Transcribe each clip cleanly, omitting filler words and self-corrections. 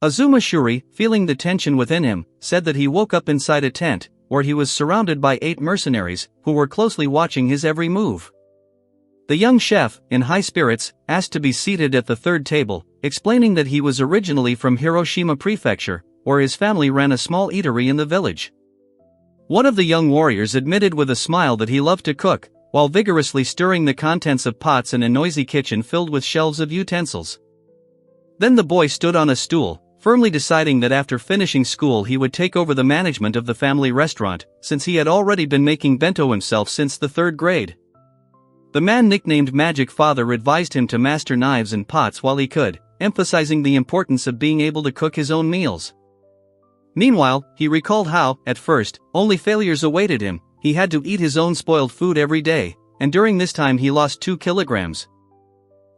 Azuma Shuri, feeling the tension within him, said that he woke up inside a tent, where he was surrounded by 8 mercenaries, who were closely watching his every move. The young chef, in high spirits, asked to be seated at the third table, explaining that he was originally from Hiroshima Prefecture, where his family ran a small eatery in the village. One of the young warriors admitted with a smile that he loved to cook, while vigorously stirring the contents of pots in a noisy kitchen filled with shelves of utensils. Then the boy stood on a stool, firmly deciding that after finishing school he would take over the management of the family restaurant, since he had already been making bento himself since the 3rd grade. The man nicknamed Magic Father advised him to master knives and pots while he could, emphasizing the importance of being able to cook his own meals. Meanwhile, he recalled how, at first, only failures awaited him. He had to eat his own spoiled food every day, and during this time he lost 2 kilograms.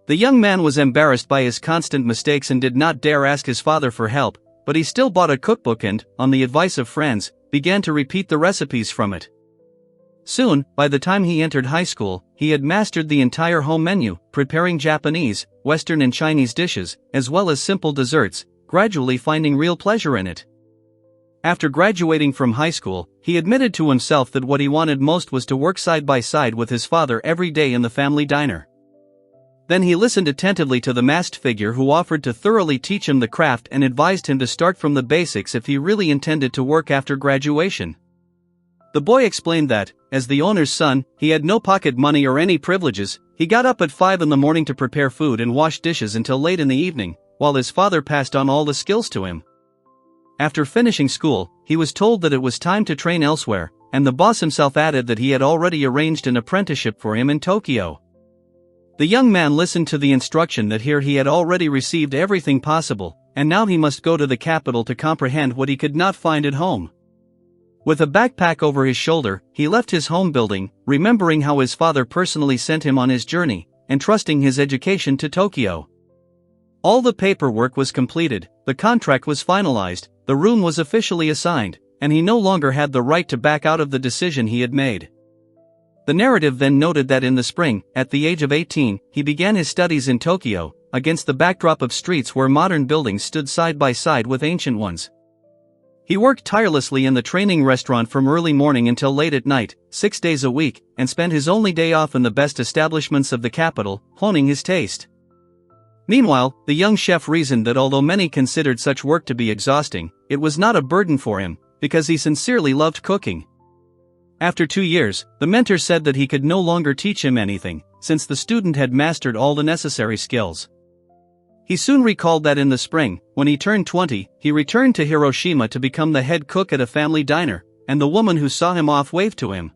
The young man was embarrassed by his constant mistakes and did not dare ask his father for help, but he still bought a cookbook and, on the advice of friends, began to repeat the recipes from it. Soon, by the time he entered high school, he had mastered the entire home menu, preparing Japanese, Western and Chinese dishes, as well as simple desserts, gradually finding real pleasure in it. After graduating from high school, he admitted to himself that what he wanted most was to work side by side with his father every day in the family diner. Then he listened attentively to the masked figure who offered to thoroughly teach him the craft and advised him to start from the basics if he really intended to work after graduation. The boy explained that, as the owner's son, he had no pocket money or any privileges. He got up at 5 in the morning to prepare food and wash dishes until late in the evening, while his father passed on all the skills to him. After finishing school, he was told that it was time to train elsewhere, and the boss himself added that he had already arranged an apprenticeship for him in Tokyo. The young man listened to the instruction that here he had already received everything possible, and now he must go to the capital to comprehend what he could not find at home. With a backpack over his shoulder, he left his home building, remembering how his father personally sent him on his journey, entrusting his education to Tokyo. All the paperwork was completed, the contract was finalized, the room was officially assigned, and he no longer had the right to back out of the decision he had made. The narrative then noted that in the spring, at the age of 18, he began his studies in Tokyo, against the backdrop of streets where modern buildings stood side by side with ancient ones. He worked tirelessly in the training restaurant from early morning until late at night, 6 days a week, and spent his only day off in the best establishments of the capital, honing his taste. Meanwhile, the young chef reasoned that although many considered such work to be exhausting, it was not a burden for him, because he sincerely loved cooking. After 2 years, the mentor said that he could no longer teach him anything, since the student had mastered all the necessary skills. He soon recalled that in the spring, when he turned 20, he returned to Hiroshima to become the head cook at a family diner, and the woman who saw him off waved to him.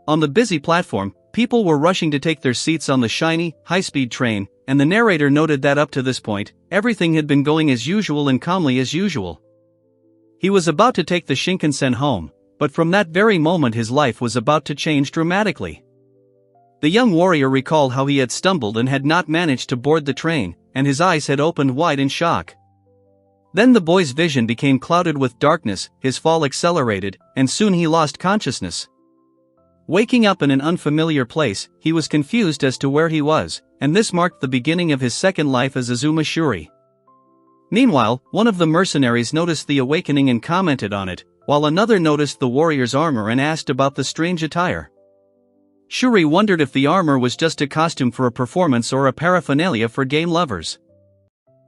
On the busy platform, people were rushing to take their seats on the shiny, high-speed train, and the narrator noted that up to this point, everything had been going as usual and calmly as usual. He was about to take the Shinkansen home, but from that very moment his life was about to change dramatically. The young warrior recalled how he had stumbled and had not managed to board the train, and his eyes had opened wide in shock. Then the boy's vision became clouded with darkness, his fall accelerated, and soon he lost consciousness. Waking up in an unfamiliar place, he was confused as to where he was, and this marked the beginning of his second life as Azuma Shuri. Meanwhile, one of the mercenaries noticed the awakening and commented on it, while another noticed the warrior's armor and asked about the strange attire. Shuri wondered if the armor was just a costume for a performance or a paraphernalia for game lovers.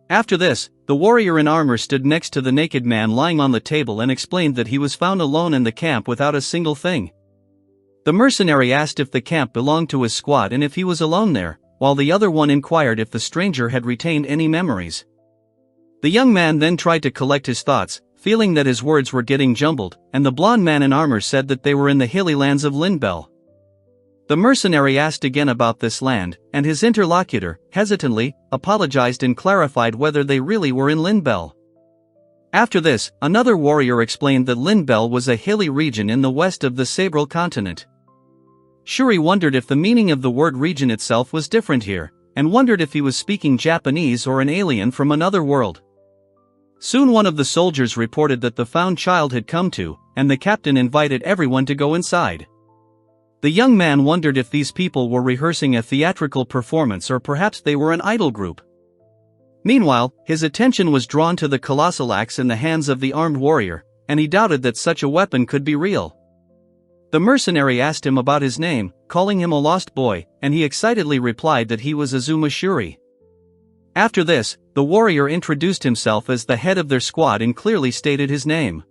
After this, the warrior in armor stood next to the naked man lying on the table and explained that he was found alone in the camp without a single thing. The mercenary asked if the camp belonged to his squad and if he was alone there, while the other one inquired if the stranger had retained any memories. The young man then tried to collect his thoughts, feeling that his words were getting jumbled, and the blond man in armor said that they were in the hilly lands of Lindbell. The mercenary asked again about this land, and his interlocutor, hesitantly, apologized and clarified whether they really were in Lindbell. After this, another warrior explained that Lindbell was a hilly region in the west of the Sabral continent. Shuri wondered if the meaning of the word region itself was different here, and wondered if he was speaking Japanese or an alien from another world. Soon one of the soldiers reported that the found child had come to, and the captain invited everyone to go inside. The young man wondered if these people were rehearsing a theatrical performance or perhaps they were an idol group. Meanwhile, his attention was drawn to the colossal axe in the hands of the armed warrior, and he doubted that such a weapon could be real. The mercenary asked him about his name, calling him a lost boy, and he excitedly replied that he was Azuma Shuri. After this, the warrior introduced himself as the head of their squad and clearly stated his name.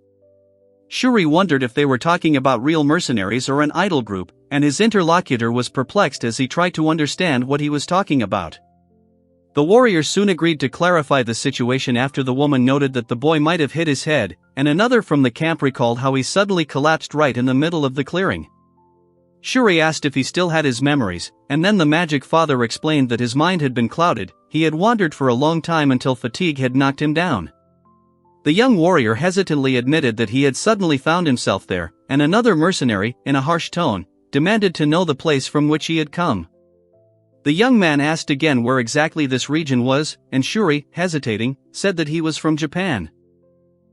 Shuri wondered if they were talking about real mercenaries or an idol group, and his interlocutor was perplexed as he tried to understand what he was talking about. The warrior soon agreed to clarify the situation after the woman noted that the boy might have hit his head, and another from the camp recalled how he suddenly collapsed right in the middle of the clearing. Shuri asked if he still had his memories, and then the magic father explained that his mind had been clouded. He had wandered for a long time until fatigue had knocked him down. The young warrior hesitantly admitted that he had suddenly found himself there, and another mercenary, in a harsh tone, demanded to know the place from which he had come. The young man asked again where exactly this region was, and Shuri, hesitating, said that he was from Japan.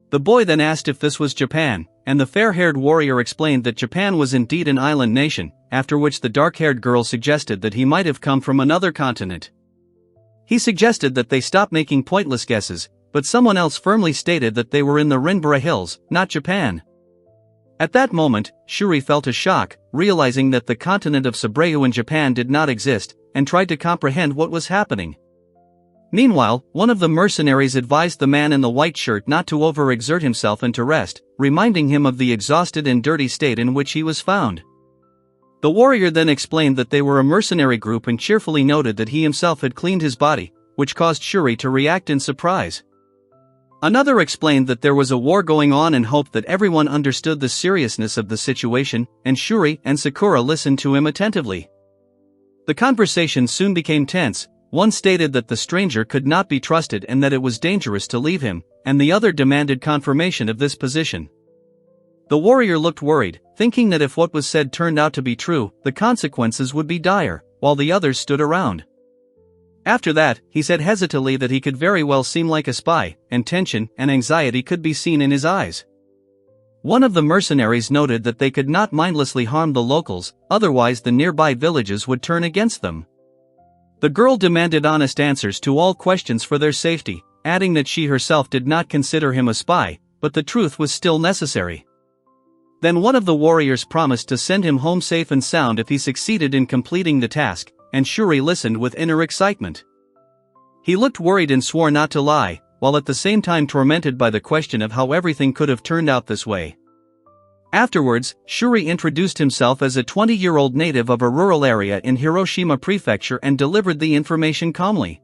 The boy then asked if this was Japan, and the fair-haired warrior explained that Japan was indeed an island nation, after which the dark-haired girl suggested that he might have come from another continent. He suggested that they stop making pointless guesses, but someone else firmly stated that they were in the Rinbora Hills, not Japan. At that moment, Shuri felt a shock, realizing that the continent of Sabreu in Japan did not exist, and tried to comprehend what was happening. Meanwhile, one of the mercenaries advised the man in the white shirt not to overexert himself and to rest, reminding him of the exhausted and dirty state in which he was found. The warrior then explained that they were a mercenary group and cheerfully noted that he himself had cleaned his body, which caused Shuri to react in surprise. Another explained that there was a war going on and hoped that everyone understood the seriousness of the situation, and Shuri and Sakura listened to him attentively. The conversation soon became tense. One stated that the stranger could not be trusted and that it was dangerous to leave him, and the other demanded confirmation of this position. The warrior looked worried, thinking that if what was said turned out to be true, the consequences would be dire, while the others stood around. After that, he said hesitantly that he could very well seem like a spy, and tension and anxiety could be seen in his eyes. One of the mercenaries noted that they could not mindlessly harm the locals, otherwise the nearby villages would turn against them. The girl demanded honest answers to all questions for their safety, adding that she herself did not consider him a spy, but the truth was still necessary. Then one of the warriors promised to send him home safe and sound if he succeeded in completing the task, and Shuri listened with inner excitement. He looked worried and swore not to lie, while at the same time tormented by the question of how everything could have turned out this way. Afterwards, Shuri introduced himself as a 20-year-old native of a rural area in Hiroshima Prefecture and delivered the information calmly.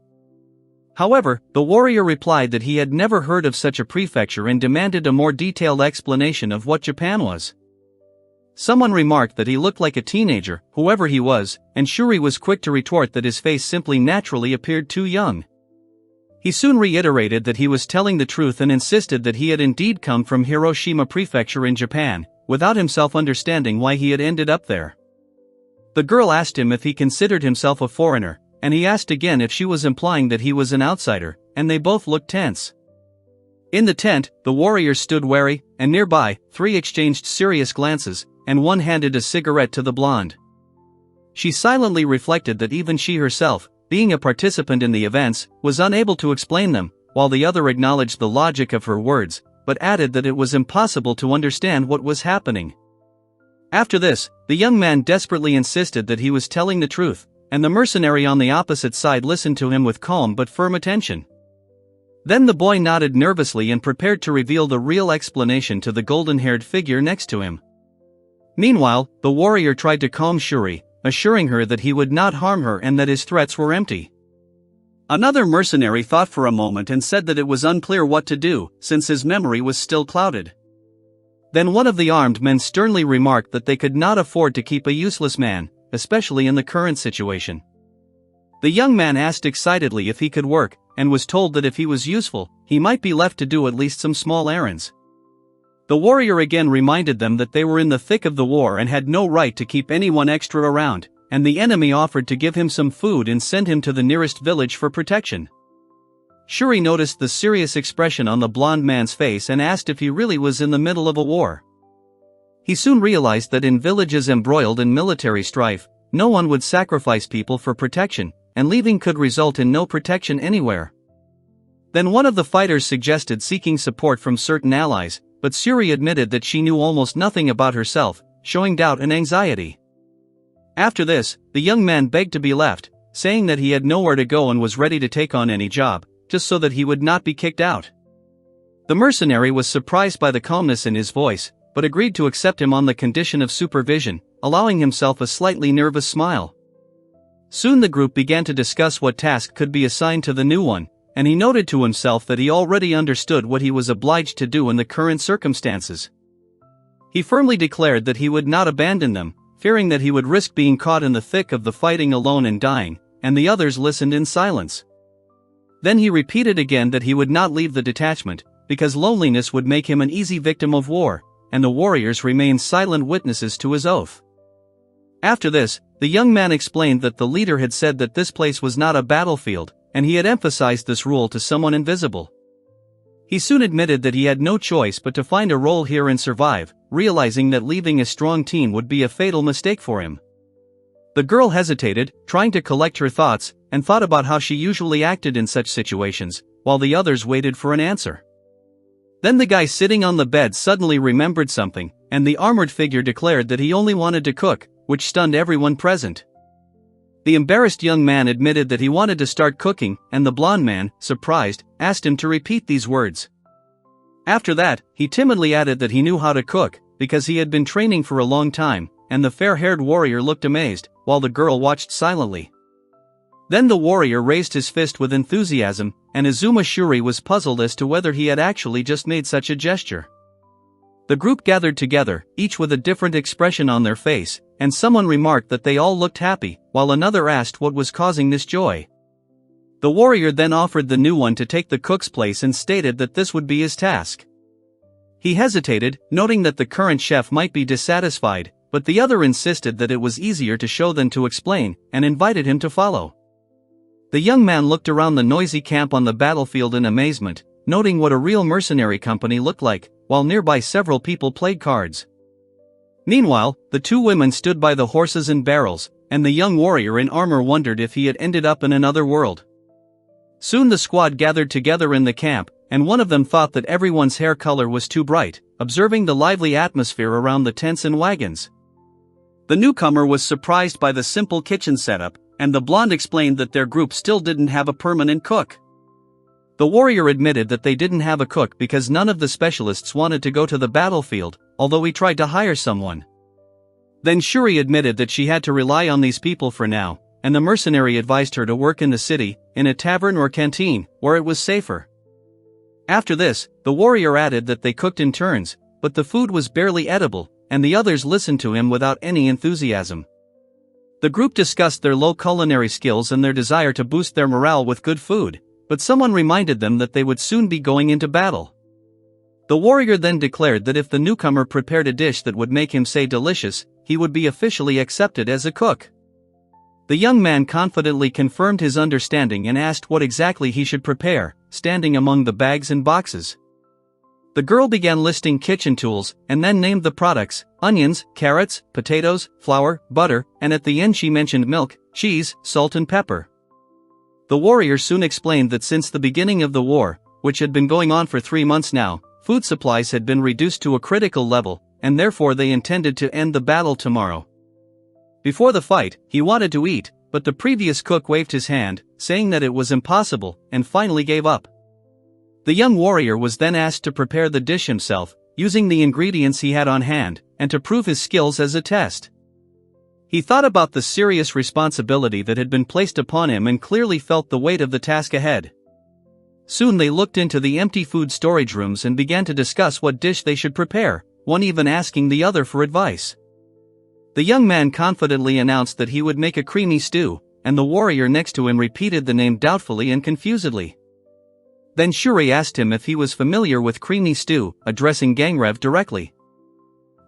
However, the warrior replied that he had never heard of such a prefecture and demanded a more detailed explanation of what Japan was. Someone remarked that he looked like a teenager, whoever he was, and Shuri was quick to retort that his face simply naturally appeared too young. He soon reiterated that he was telling the truth and insisted that he had indeed come from Hiroshima Prefecture in Japan, without himself understanding why he had ended up there. The girl asked him if he considered himself a foreigner, and he asked again if she was implying that he was an outsider, and they both looked tense. In the tent, the warriors stood wary, and nearby, three exchanged serious glances, and one handed a cigarette to the blonde. She silently reflected that even she herself, being a participant in the events, was unable to explain them, while the other acknowledged the logic of her words, but added that it was impossible to understand what was happening. After this, the young man desperately insisted that he was telling the truth, and the mercenary on the opposite side listened to him with calm but firm attention. Then the boy nodded nervously and prepared to reveal the real explanation to the golden-haired figure next to him. Meanwhile, the warrior tried to calm Shuri, assuring her that he would not harm her and that his threats were empty. Another mercenary thought for a moment and said that it was unclear what to do, since his memory was still clouded. Then one of the armed men sternly remarked that they could not afford to keep a useless man, especially in the current situation. The young man asked excitedly if he could work, and was told that if he was useful, he might be left to do at least some small errands. The warrior again reminded them that they were in the thick of the war and had no right to keep anyone extra around, and the enemy offered to give him some food and send him to the nearest village for protection. Shuri noticed the serious expression on the blonde man's face and asked if he really was in the middle of a war. He soon realized that in villages embroiled in military strife, no one would sacrifice people for protection, and leaving could result in no protection anywhere. Then one of the fighters suggested seeking support from certain allies, but Suri admitted that she knew almost nothing about herself, showing doubt and anxiety. After this, the young man begged to be left, saying that he had nowhere to go and was ready to take on any job, just so that he would not be kicked out. The mercenary was surprised by the calmness in his voice, but agreed to accept him on the condition of supervision, allowing himself a slightly nervous smile. Soon the group began to discuss what task could be assigned to the new one, and he noted to himself that he already understood what he was obliged to do in the current circumstances. He firmly declared that he would not abandon them, fearing that he would risk being caught in the thick of the fighting alone and dying, and the others listened in silence. Then he repeated again that he would not leave the detachment, because loneliness would make him an easy victim of war, and the warriors remained silent witnesses to his oath. After this, the young man explained that the leader had said that this place was not a battlefield, and he had emphasized this rule to someone invisible. He soon admitted that he had no choice but to find a role here and survive, realizing that leaving a strong team would be a fatal mistake for him. The girl hesitated, trying to collect her thoughts, and thought about how she usually acted in such situations, while the others waited for an answer. Then the guy sitting on the bed suddenly remembered something, and the armored figure declared that he only wanted to cook, which stunned everyone present. The embarrassed young man admitted that he wanted to start cooking, and the blonde man, surprised, asked him to repeat these words. After that, he timidly added that he knew how to cook, because he had been training for a long time, and the fair-haired warrior looked amazed, while the girl watched silently. Then the warrior raised his fist with enthusiasm, and Izuma Shuri was puzzled as to whether he had actually just made such a gesture. The group gathered together, each with a different expression on their face, and someone remarked that they all looked happy, while another asked what was causing this joy. The warrior then offered the new one to take the cook's place and stated that this would be his task. He hesitated, noting that the current chef might be dissatisfied, but the other insisted that it was easier to show than to explain, and invited him to follow. The young man looked around the noisy camp on the battlefield in amazement, noting what a real mercenary company looked like, while nearby several people played cards. Meanwhile, the two women stood by the horses and barrels, and the young warrior in armor wondered if he had ended up in another world. Soon the squad gathered together in the camp, and one of them thought that everyone's hair color was too bright, observing the lively atmosphere around the tents and wagons. The newcomer was surprised by the simple kitchen setup, and the blonde explained that their group still didn't have a permanent cook. The warrior admitted that they didn't have a cook because none of the specialists wanted to go to the battlefield, although he tried to hire someone. Then Shuri admitted that she had to rely on these people for now, and the mercenary advised her to work in the city, in a tavern or canteen, where it was safer. After this, the warrior added that they cooked in turns, but the food was barely edible, and the others listened to him without any enthusiasm. The group discussed their low culinary skills and their desire to boost their morale with good food, but someone reminded them that they would soon be going into battle. The warrior then declared that if the newcomer prepared a dish that would make him say delicious, he would be officially accepted as a cook. The young man confidently confirmed his understanding and asked what exactly he should prepare, standing among the bags and boxes. The girl began listing kitchen tools, and then named the products: onions, carrots, potatoes, flour, butter, and at the end she mentioned milk, cheese, salt and pepper. The warrior soon explained that since the beginning of the war, which had been going on for 3 months now, food supplies had been reduced to a critical level, and therefore they intended to end the battle tomorrow. Before the fight, he wanted to eat, but the previous cook waved his hand, saying that it was impossible, and finally gave up. The young warrior was then asked to prepare the dish himself, using the ingredients he had on hand, and to prove his skills as a test. He thought about the serious responsibility that had been placed upon him and clearly felt the weight of the task ahead. Soon they looked into the empty food storage rooms and began to discuss what dish they should prepare, one even asking the other for advice. The young man confidently announced that he would make a creamy stew, and the warrior next to him repeated the name doubtfully and confusedly. Then Shuri asked him if he was familiar with creamy stew, addressing Gangrev directly.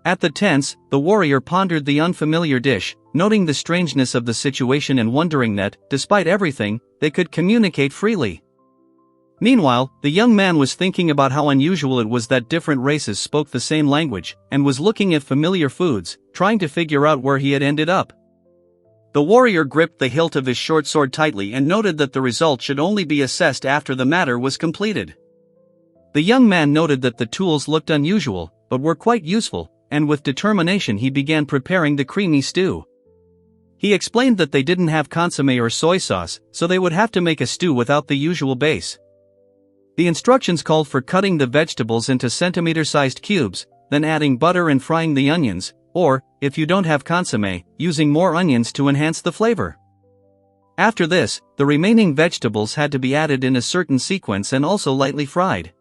At the tents, the warrior pondered the unfamiliar dish, noting the strangeness of the situation and wondering that, despite everything, they could communicate freely. Meanwhile, the young man was thinking about how unusual it was that different races spoke the same language, and was looking at familiar foods, trying to figure out where he had ended up. The warrior gripped the hilt of his short sword tightly and noted that the result should only be assessed after the matter was completed. The young man noted that the tools looked unusual, but were quite useful, and with determination he began preparing the creamy stew. He explained that they didn't have consommé or soy sauce, so they would have to make a stew without the usual base. The instructions called for cutting the vegetables into centimeter-sized cubes, then adding butter and frying the onions, or, if you don't have consommé, using more onions to enhance the flavor. After this, the remaining vegetables had to be added in a certain sequence and also lightly fried.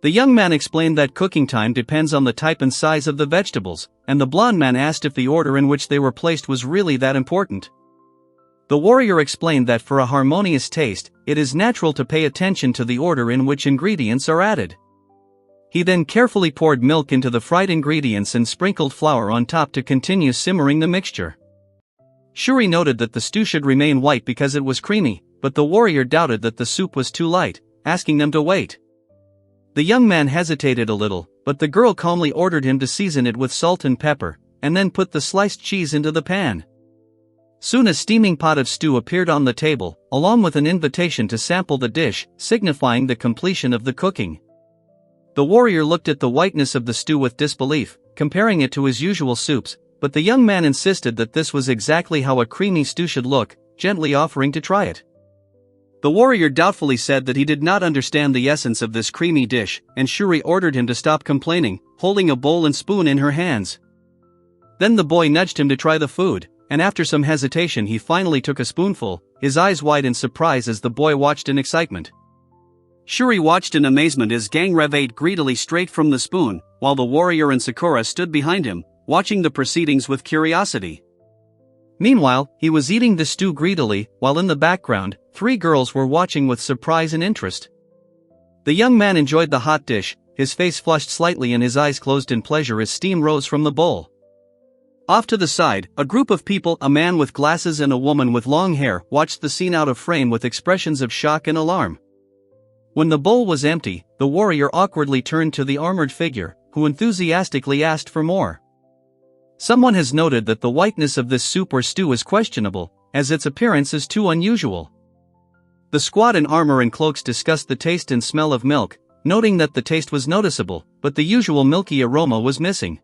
The young man explained that cooking time depends on the type and size of the vegetables, and the blond man asked if the order in which they were placed was really that important. The warrior explained that for a harmonious taste, it is natural to pay attention to the order in which ingredients are added. He then carefully poured milk into the fried ingredients and sprinkled flour on top to continue simmering the mixture. Shuri noted that the stew should remain white because it was creamy, but the warrior doubted that the soup was too light, asking them to wait. The young man hesitated a little, but the girl calmly ordered him to season it with salt and pepper, and then put the sliced cheese into the pan. Soon a steaming pot of stew appeared on the table, along with an invitation to sample the dish, signifying the completion of the cooking. The warrior looked at the whiteness of the stew with disbelief, comparing it to his usual soups, but the young man insisted that this was exactly how a creamy stew should look, gently offering to try it. The warrior doubtfully said that he did not understand the essence of this creamy dish, and Shuri ordered him to stop complaining, holding a bowl and spoon in her hands. Then the boy nudged him to try the food, and after some hesitation he finally took a spoonful, his eyes wide in surprise as the boy watched in excitement. Shuri watched in amazement as Gangrev ate greedily straight from the spoon, while the warrior and Sakura stood behind him, watching the proceedings with curiosity. Meanwhile, he was eating the stew greedily, while in the background, 3 girls were watching with surprise and interest. The young man enjoyed the hot dish, his face flushed slightly and his eyes closed in pleasure as steam rose from the bowl. Off to the side, a group of people, a man with glasses and a woman with long hair, watched the scene out of frame with expressions of shock and alarm. When the bowl was empty, the warrior awkwardly turned to the armored figure, who enthusiastically asked for more. Someone has noted that the whiteness of this soup or stew is questionable, as its appearance is too unusual. The squad in armor and cloaks discussed the taste and smell of milk, noting that the taste was noticeable, but the usual milky aroma was missing.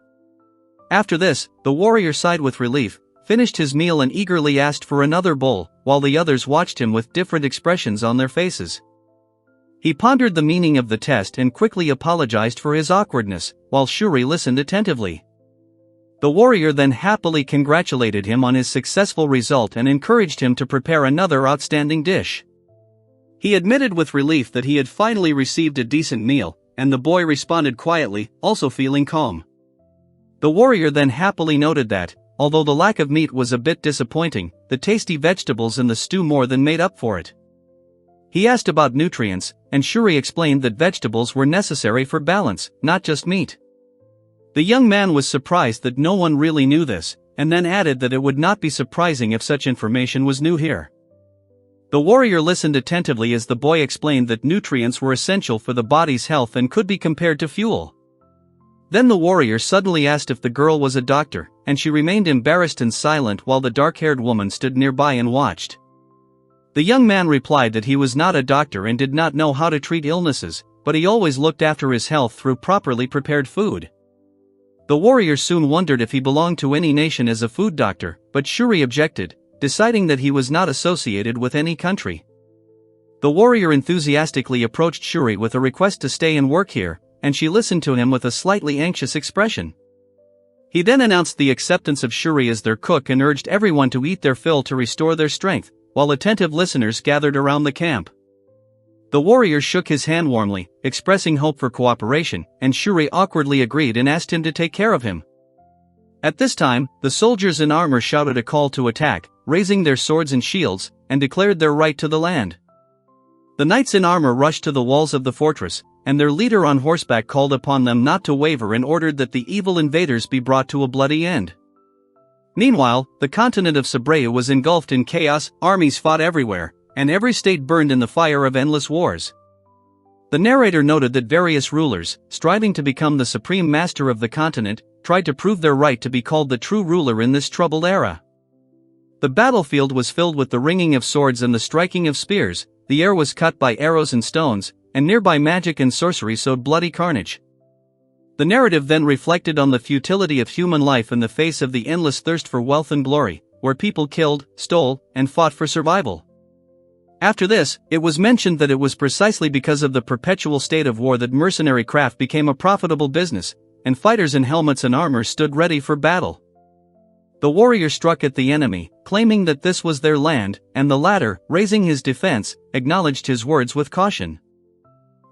After this, the warrior sighed with relief, finished his meal and eagerly asked for another bowl, while the others watched him with different expressions on their faces. He pondered the meaning of the test and quickly apologized for his awkwardness, while Shuri listened attentively. The warrior then happily congratulated him on his successful result and encouraged him to prepare another outstanding dish. He admitted with relief that he had finally received a decent meal, and the boy responded quietly, also feeling calm. The warrior then happily noted that, although the lack of meat was a bit disappointing, the tasty vegetables in the stew more than made up for it. He asked about nutrients, and Shuri explained that vegetables were necessary for balance, not just meat. The young man was surprised that no one really knew this, and then added that it would not be surprising if such information was new here. The warrior listened attentively as the boy explained that nutrients were essential for the body's health and could be compared to fuel. Then the warrior suddenly asked if the girl was a doctor, and she remained embarrassed and silent while the dark-haired woman stood nearby and watched. The young man replied that he was not a doctor and did not know how to treat illnesses, but he always looked after his health through properly prepared food. The warrior soon wondered if he belonged to any nation as a food doctor, but Shuri objected, deciding that he was not associated with any country. The warrior enthusiastically approached Shuri with a request to stay and work here, and she listened to him with a slightly anxious expression. He then announced the acceptance of Shuri as their cook and urged everyone to eat their fill to restore their strength, while attentive listeners gathered around the camp. The warrior shook his hand warmly, expressing hope for cooperation, and Shuri awkwardly agreed and asked him to take care of him. At this time, the soldiers in armor shouted a call to attack, raising their swords and shields, and declared their right to the land. The knights in armor rushed to the walls of the fortress, and their leader on horseback called upon them not to waver and ordered that the evil invaders be brought to a bloody end. Meanwhile, the continent of Sabrea was engulfed in chaos, armies fought everywhere, and every state burned in the fire of endless wars. The narrator noted that various rulers, striving to become the supreme master of the continent, tried to prove their right to be called the true ruler in this troubled era. The battlefield was filled with the ringing of swords and the striking of spears, the air was cut by arrows and stones, and nearby magic and sorcery sowed bloody carnage. The narrative then reflected on the futility of human life in the face of the endless thirst for wealth and glory, where people killed, stole, and fought for survival. After this, it was mentioned that it was precisely because of the perpetual state of war that mercenary craft became a profitable business, and fighters in helmets and armor stood ready for battle. The warrior struck at the enemy, claiming that this was their land, and the latter, raising his defense, acknowledged his words with caution.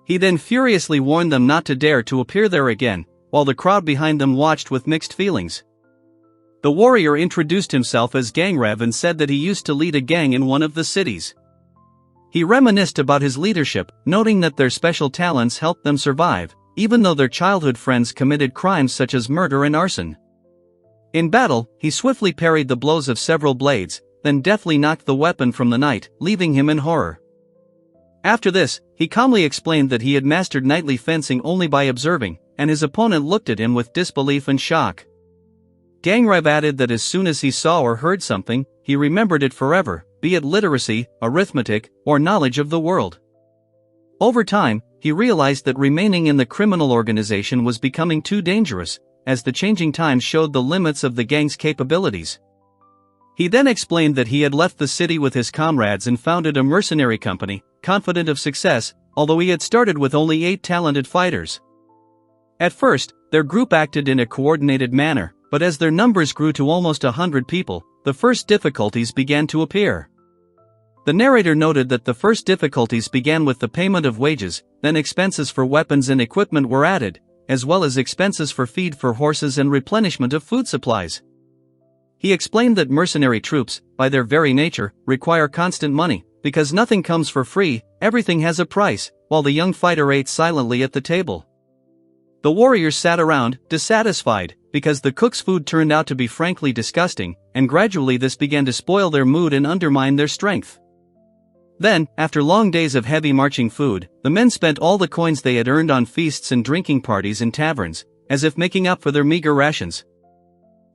He then furiously warned them not to dare to appear there again, while the crowd behind them watched with mixed feelings. The warrior introduced himself as Gangrev and said that he used to lead a gang in one of the cities. He reminisced about his leadership, noting that their special talents helped them survive, even though their childhood friends committed crimes such as murder and arson. In battle, he swiftly parried the blows of several blades, then deftly knocked the weapon from the knight, leaving him in horror. After this, he calmly explained that he had mastered knightly fencing only by observing, and his opponent looked at him with disbelief and shock. Gangrev added that as soon as he saw or heard something, he remembered it forever, be it literacy, arithmetic, or knowledge of the world. Over time, he realized that remaining in the criminal organization was becoming too dangerous, as the changing times showed the limits of the gang's capabilities. He then explained that he had left the city with his comrades and founded a mercenary company, confident of success, although he had started with only 8 talented fighters. At first, their group acted in a coordinated manner, but as their numbers grew to almost 100 people, the first difficulties began to appear. The narrator noted that the first difficulties began with the payment of wages, then expenses for weapons and equipment were added, as well as expenses for feed for horses and replenishment of food supplies. He explained that mercenary troops, by their very nature, require constant money, because nothing comes for free, everything has a price, while the young fighter ate silently at the table. The warriors sat around, dissatisfied, because the cook's food turned out to be frankly disgusting, and gradually this began to spoil their mood and undermine their strength. Then, after long days of heavy marching food, the men spent all the coins they had earned on feasts and drinking parties in taverns, as if making up for their meager rations.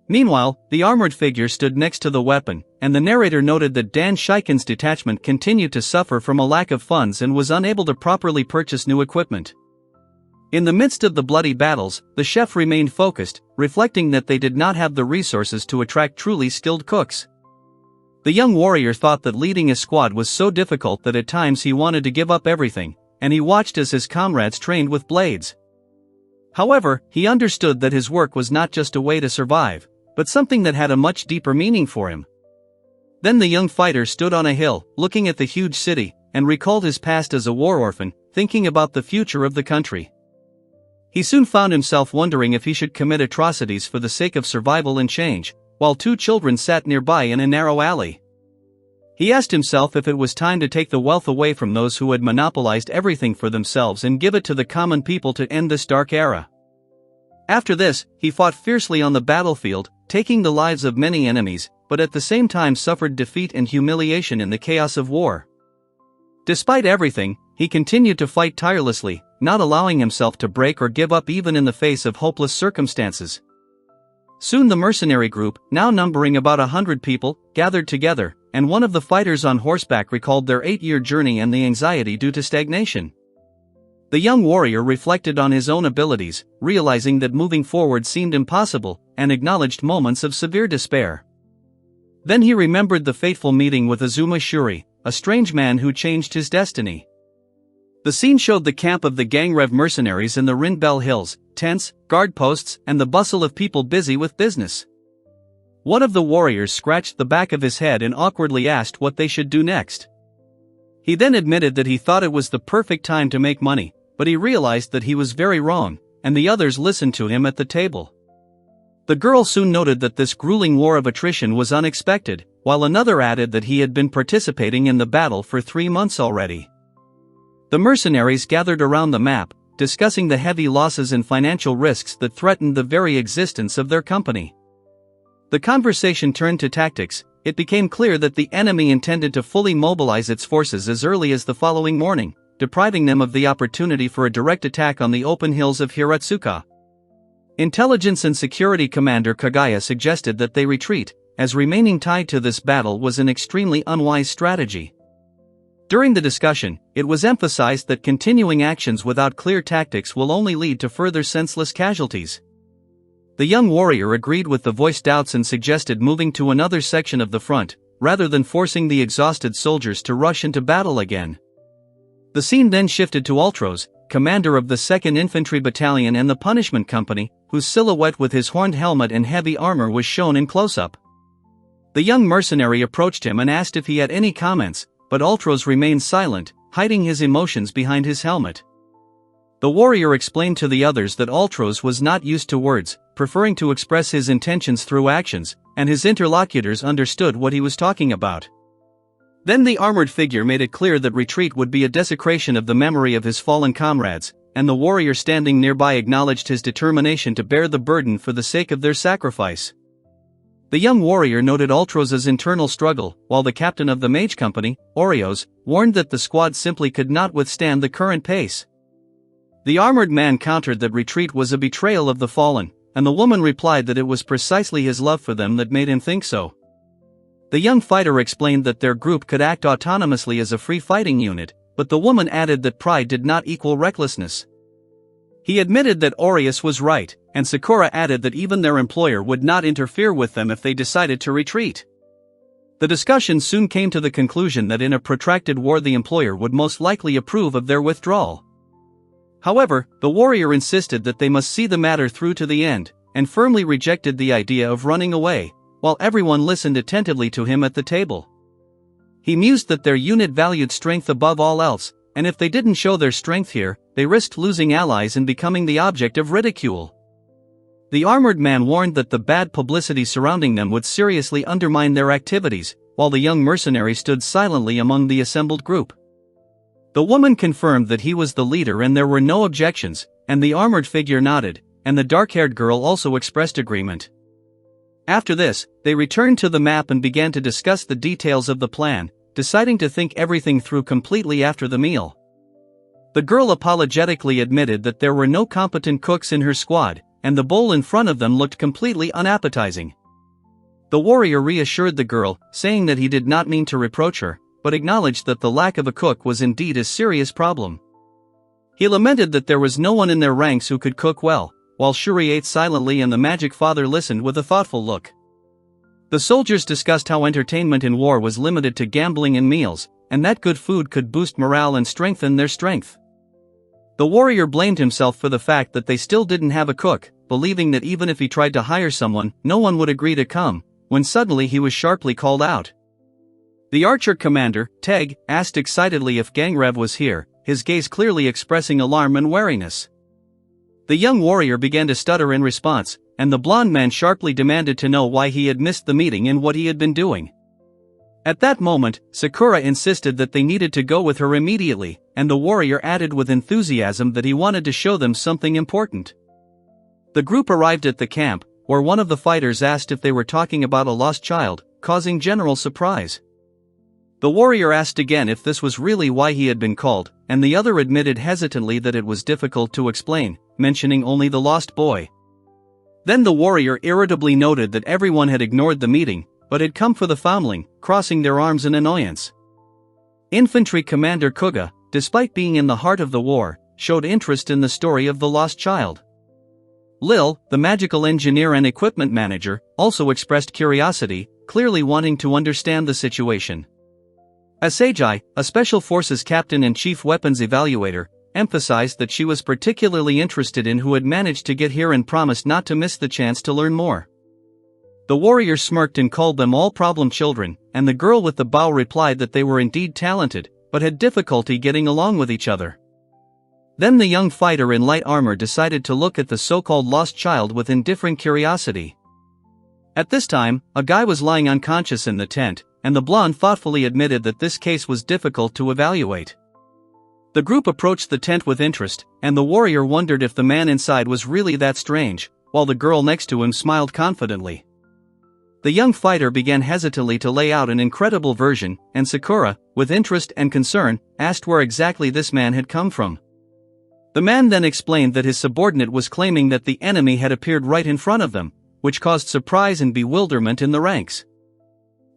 Meanwhile, the armored figure stood next to the weapon, and the narrator noted that Dan Shiken's detachment continued to suffer from a lack of funds and was unable to properly purchase new equipment. In the midst of the bloody battles, the chef remained focused, reflecting that they did not have the resources to attract truly skilled cooks. The young warrior thought that leading a squad was so difficult that at times he wanted to give up everything, and he watched as his comrades trained with blades. However, he understood that his work was not just a way to survive, but something that had a much deeper meaning for him. Then the young fighter stood on a hill, looking at the huge city, and recalled his past as a war orphan, thinking about the future of the country. He soon found himself wondering if he should commit atrocities for the sake of survival and change, while 2 children sat nearby in a narrow alley. He asked himself if it was time to take the wealth away from those who had monopolized everything for themselves and give it to the common people to end this dark era. After this, he fought fiercely on the battlefield, taking the lives of many enemies, but at the same time suffered defeat and humiliation in the chaos of war. Despite everything, he continued to fight tirelessly, not allowing himself to break or give up even in the face of hopeless circumstances. Soon the mercenary group, now numbering about 100 people, gathered together, and one of the fighters on horseback recalled their 8-year journey and the anxiety due to stagnation. The young warrior reflected on his own abilities, realizing that moving forward seemed impossible, and acknowledged moments of severe despair. Then he remembered the fateful meeting with Azuma Shuri, a strange man who changed his destiny. The scene showed the camp of the Gangrev mercenaries in the Rindbell Hills, tents, guard posts, and the bustle of people busy with business. One of the warriors scratched the back of his head and awkwardly asked what they should do next. He then admitted that he thought it was the perfect time to make money, but he realized that he was very wrong, and the others listened to him at the table. The girl soon noted that this grueling war of attrition was unexpected, while another added that he had been participating in the battle for 3 months already. The mercenaries gathered around the map, discussing the heavy losses and financial risks that threatened the very existence of their company. The conversation turned to tactics. It became clear that the enemy intended to fully mobilize its forces as early as the following morning, depriving them of the opportunity for a direct attack on the open hills of Hiratsuka. Intelligence and Security Commander Kagaya suggested that they retreat, as remaining tied to this battle was an extremely unwise strategy. During the discussion, it was emphasized that continuing actions without clear tactics will only lead to further senseless casualties. The young warrior agreed with the voiced doubts and suggested moving to another section of the front, rather than forcing the exhausted soldiers to rush into battle again. The scene then shifted to Ultros, commander of the 2nd Infantry Battalion and the Punishment Company, whose silhouette with his horned helmet and heavy armor was shown in close-up. The young mercenary approached him and asked if he had any comments, but Ultros remained silent, hiding his emotions behind his helmet. The warrior explained to the others that Ultros was not used to words, preferring to express his intentions through actions, and his interlocutors understood what he was talking about. Then the armored figure made it clear that retreat would be a desecration of the memory of his fallen comrades, and the warrior standing nearby acknowledged his determination to bear the burden for the sake of their sacrifice. The young warrior noted Ultros' internal struggle, while the captain of the mage company, Oreos, warned that the squad simply could not withstand the current pace. The armored man countered that retreat was a betrayal of the fallen, and the woman replied that it was precisely his love for them that made him think so. The young fighter explained that their group could act autonomously as a free fighting unit, but the woman added that pride did not equal recklessness. He admitted that Aureus was right, and Sakura added that even their employer would not interfere with them if they decided to retreat. The discussion soon came to the conclusion that in a protracted war the employer would most likely approve of their withdrawal. However, the warrior insisted that they must see the matter through to the end, and firmly rejected the idea of running away, while everyone listened attentively to him at the table. He mused that their unit valued strength above all else, and if they didn't show their strength here, they risked losing allies and becoming the object of ridicule. The armored man warned that the bad publicity surrounding them would seriously undermine their activities, while the young mercenary stood silently among the assembled group. The woman confirmed that he was the leader and there were no objections, and the armored figure nodded, and the dark-haired girl also expressed agreement. After this, they returned to the map and began to discuss the details of the plan, deciding to think everything through completely after the meal. The girl apologetically admitted that there were no competent cooks in her squad, and the bowl in front of them looked completely unappetizing. The warrior reassured the girl, saying that he did not mean to reproach her, but acknowledged that the lack of a cook was indeed a serious problem. He lamented that there was no one in their ranks who could cook well, while Shuri ate silently and the magic father listened with a thoughtful look. The soldiers discussed how entertainment in war was limited to gambling and meals, and that good food could boost morale and strengthen their strength. The warrior blamed himself for the fact that they still didn't have a cook, believing that even if he tried to hire someone, no one would agree to come, when suddenly he was sharply called out. The archer commander, Teg, asked excitedly if Gangrev was here, his gaze clearly expressing alarm and wariness. The young warrior began to stutter in response, and the blonde man sharply demanded to know why he had missed the meeting and what he had been doing. At that moment, Sakura insisted that they needed to go with her immediately, and the warrior added with enthusiasm that he wanted to show them something important. The group arrived at the camp, where one of the fighters asked if they were talking about a lost child, causing general surprise. The warrior asked again if this was really why he had been called, and the other admitted hesitantly that it was difficult to explain, mentioning only the lost boy. Then the warrior irritably noted that everyone had ignored the meeting, but had come for the foundling, crossing their arms in annoyance. Infantry Commander Kuga, despite being in the heart of the war, showed interest in the story of the lost child. Lil, the magical engineer and equipment manager, also expressed curiosity, clearly wanting to understand the situation. Asagi, a special forces captain and chief weapons evaluator, emphasized that she was particularly interested in who had managed to get here and promised not to miss the chance to learn more. The warrior smirked and called them all problem children, and the girl with the bow replied that they were indeed talented, but had difficulty getting along with each other. Then the young fighter in light armor decided to look at the so-called lost child with indifferent curiosity. At this time, a guy was lying unconscious in the tent, and the blonde thoughtfully admitted that this case was difficult to evaluate. The group approached the tent with interest, and the warrior wondered if the man inside was really that strange, while the girl next to him smiled confidently. The young fighter began hesitantly to lay out an incredible version, and Sakura, with interest and concern, asked where exactly this man had come from. The man then explained that his subordinate was claiming that the enemy had appeared right in front of them, which caused surprise and bewilderment in the ranks.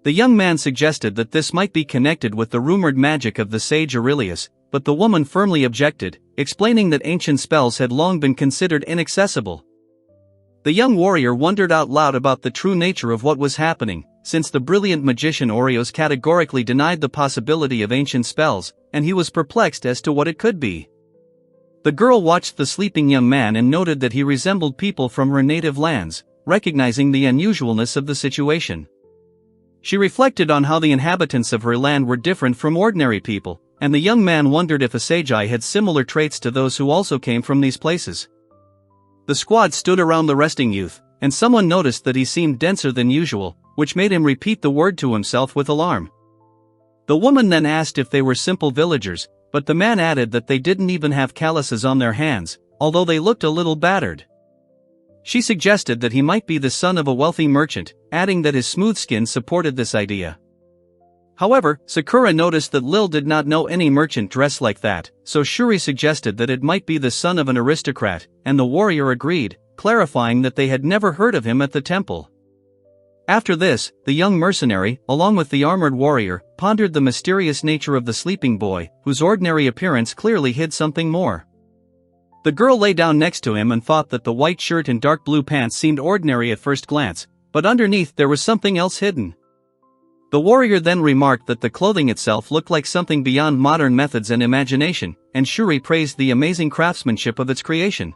The young man suggested that this might be connected with the rumored magic of the sage Aurelius, but the woman firmly objected, explaining that ancient spells had long been considered inaccessible. The young warrior wondered out loud about the true nature of what was happening, since the brilliant magician Oreos categorically denied the possibility of ancient spells, and he was perplexed as to what it could be. The girl watched the sleeping young man and noted that he resembled people from her native lands, recognizing the unusualness of the situation. She reflected on how the inhabitants of her land were different from ordinary people, and the young man wondered if a Seijai had similar traits to those who also came from these places. The squad stood around the resting youth, and someone noticed that he seemed denser than usual, which made him repeat the word to himself with alarm. The woman then asked if they were simple villagers, but the man added that they didn't even have calluses on their hands, although they looked a little battered. She suggested that he might be the son of a wealthy merchant, adding that his smooth skin supported this idea. However, Sakura noticed that Lil did not know any merchant dressed like that, so Shuri suggested that it might be the son of an aristocrat, and the warrior agreed, clarifying that they had never heard of him at the temple. After this, the young mercenary, along with the armored warrior, pondered the mysterious nature of the sleeping boy, whose ordinary appearance clearly hid something more. The girl lay down next to him and thought that the white shirt and dark blue pants seemed ordinary at first glance, but underneath there was something else hidden. The warrior then remarked that the clothing itself looked like something beyond modern methods and imagination, and Shuri praised the amazing craftsmanship of its creation.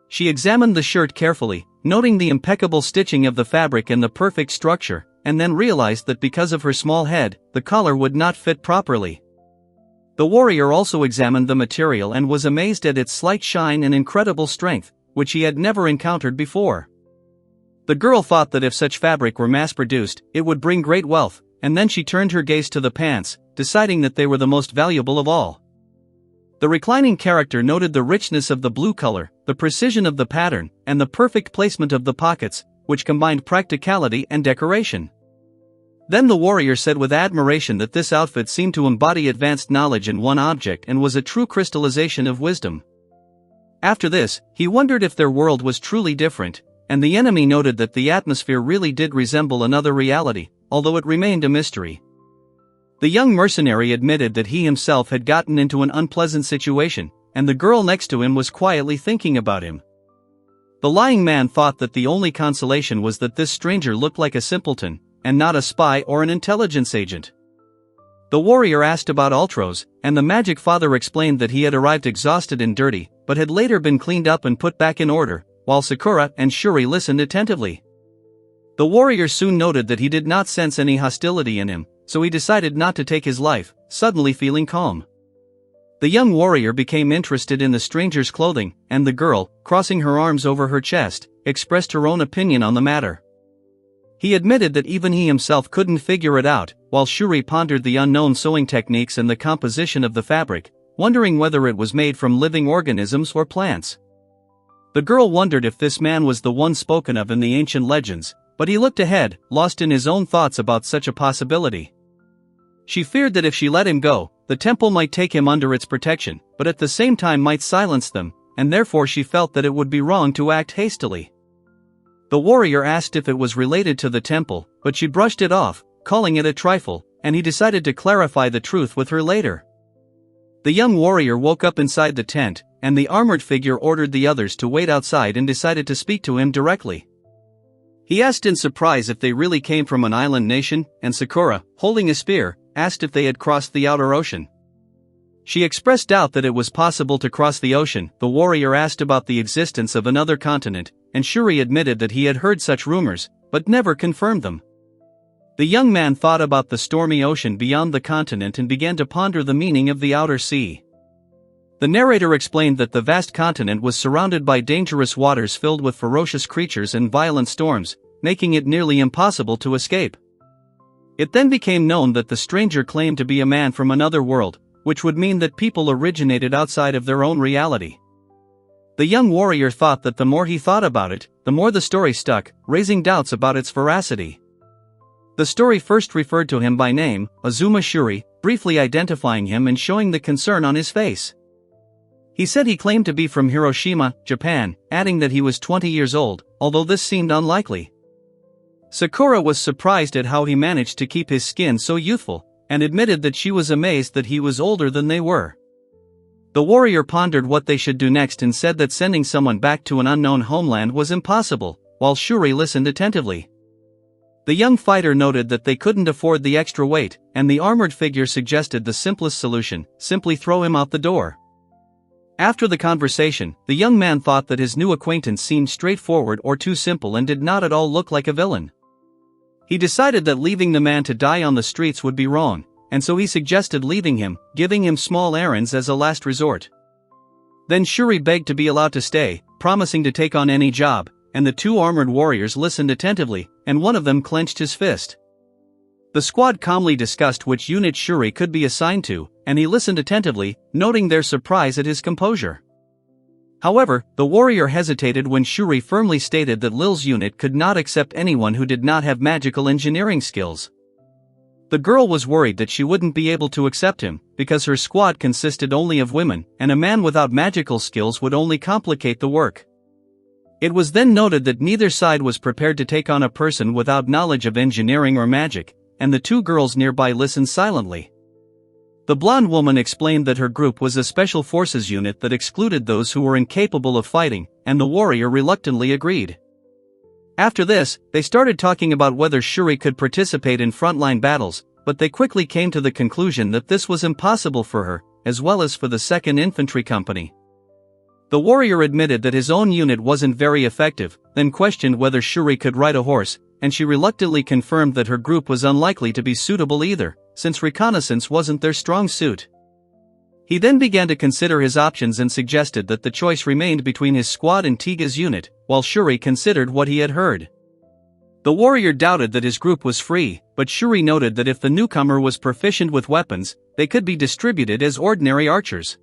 She examined the shirt carefully, noting the impeccable stitching of the fabric and the perfect structure, and then realized that because of her small head, the collar would not fit properly. The warrior also examined the material and was amazed at its slight shine and incredible strength, which he had never encountered before. The girl thought that if such fabric were mass-produced, it would bring great wealth, and then she turned her gaze to the pants, deciding that they were the most valuable of all. The reclining character noted the richness of the blue color, the precision of the pattern, and the perfect placement of the pockets, which combined practicality and decoration. Then the warrior said with admiration that this outfit seemed to embody advanced knowledge in one object and was a true crystallization of wisdom. After this, he wondered if their world was truly different, and the enemy noted that the atmosphere really did resemble another reality, although it remained a mystery. The young mercenary admitted that he himself had gotten into an unpleasant situation, and the girl next to him was quietly thinking about him. The lying man thought that the only consolation was that this stranger looked like a simpleton, and not a spy or an intelligence agent. The warrior asked about Ultros, and the magic father explained that he had arrived exhausted and dirty, but had later been cleaned up and put back in order, while Sakura and Shuri listened attentively. The warrior soon noted that he did not sense any hostility in him, so he decided not to take his life, suddenly feeling calm. The young warrior became interested in the stranger's clothing, and the girl, crossing her arms over her chest, expressed her own opinion on the matter. He admitted that even he himself couldn't figure it out, while Shuri pondered the unknown sewing techniques and the composition of the fabric, wondering whether it was made from living organisms or plants. The girl wondered if this man was the one spoken of in the ancient legends, but he looked ahead, lost in his own thoughts about such a possibility. She feared that if she let him go, the temple might take him under its protection, but at the same time might silence them, and therefore she felt that it would be wrong to act hastily. The warrior asked if it was related to the temple, but she brushed it off, calling it a trifle, and he decided to clarify the truth with her later. The young warrior woke up inside the tent, and the armored figure ordered the others to wait outside and decided to speak to him directly. He asked in surprise if they really came from an island nation, and Sakura, holding a spear, asked if they had crossed the outer ocean. She expressed doubt that it was possible to cross the ocean. The warrior asked about the existence of another continent, and Shuri admitted that he had heard such rumors, but never confirmed them. The young man thought about the stormy ocean beyond the continent and began to ponder the meaning of the outer sea. The narrator explained that the vast continent was surrounded by dangerous waters filled with ferocious creatures and violent storms, making it nearly impossible to escape. It then became known that the stranger claimed to be a man from another world, which would mean that people originated outside of their own reality. The young warrior thought that the more he thought about it, the more the story stuck, raising doubts about its veracity. The story first referred to him by name, Azuma Shuri, briefly identifying him and showing the concern on his face. He said he claimed to be from Hiroshima, Japan, adding that he was 20 years old, although this seemed unlikely. Sakura was surprised at how he managed to keep his skin so youthful, and admitted that she was amazed that he was older than they were. The warrior pondered what they should do next and said that sending someone back to an unknown homeland was impossible, while Shuri listened attentively. The young fighter noted that they couldn't afford the extra weight, and the armored figure suggested the simplest solution: simply throw him out the door. After the conversation, the young man thought that his new acquaintance seemed straightforward or too simple and did not at all look like a villain. He decided that leaving the man to die on the streets would be wrong, and so he suggested leaving him, giving him small errands as a last resort. Then Shuri begged to be allowed to stay, promising to take on any job, and the two armored warriors listened attentively, and one of them clenched his fist. The squad calmly discussed which unit Shuri could be assigned to, and he listened attentively, noting their surprise at his composure. However, the warrior hesitated when Shuri firmly stated that Lil's unit could not accept anyone who did not have magical engineering skills. The girl was worried that she wouldn't be able to accept him, because her squad consisted only of women, and a man without magical skills would only complicate the work. It was then noted that neither side was prepared to take on a person without knowledge of engineering or magic, and the two girls nearby listened silently. The blonde woman explained that her group was a special forces unit that excluded those who were incapable of fighting, and the warrior reluctantly agreed. After this, they started talking about whether Shuri could participate in frontline battles, but they quickly came to the conclusion that this was impossible for her, as well as for the 2nd Infantry Company. The warrior admitted that his own unit wasn't very effective, then questioned whether Shuri could ride a horse, and she reluctantly confirmed that her group was unlikely to be suitable either, since reconnaissance wasn't their strong suit. He then began to consider his options and suggested that the choice remained between his squad and Tiga's unit, while Shuri considered what he had heard. The warrior doubted that his group was free, but Shuri noted that if the newcomer was proficient with weapons, they could be distributed as ordinary archers.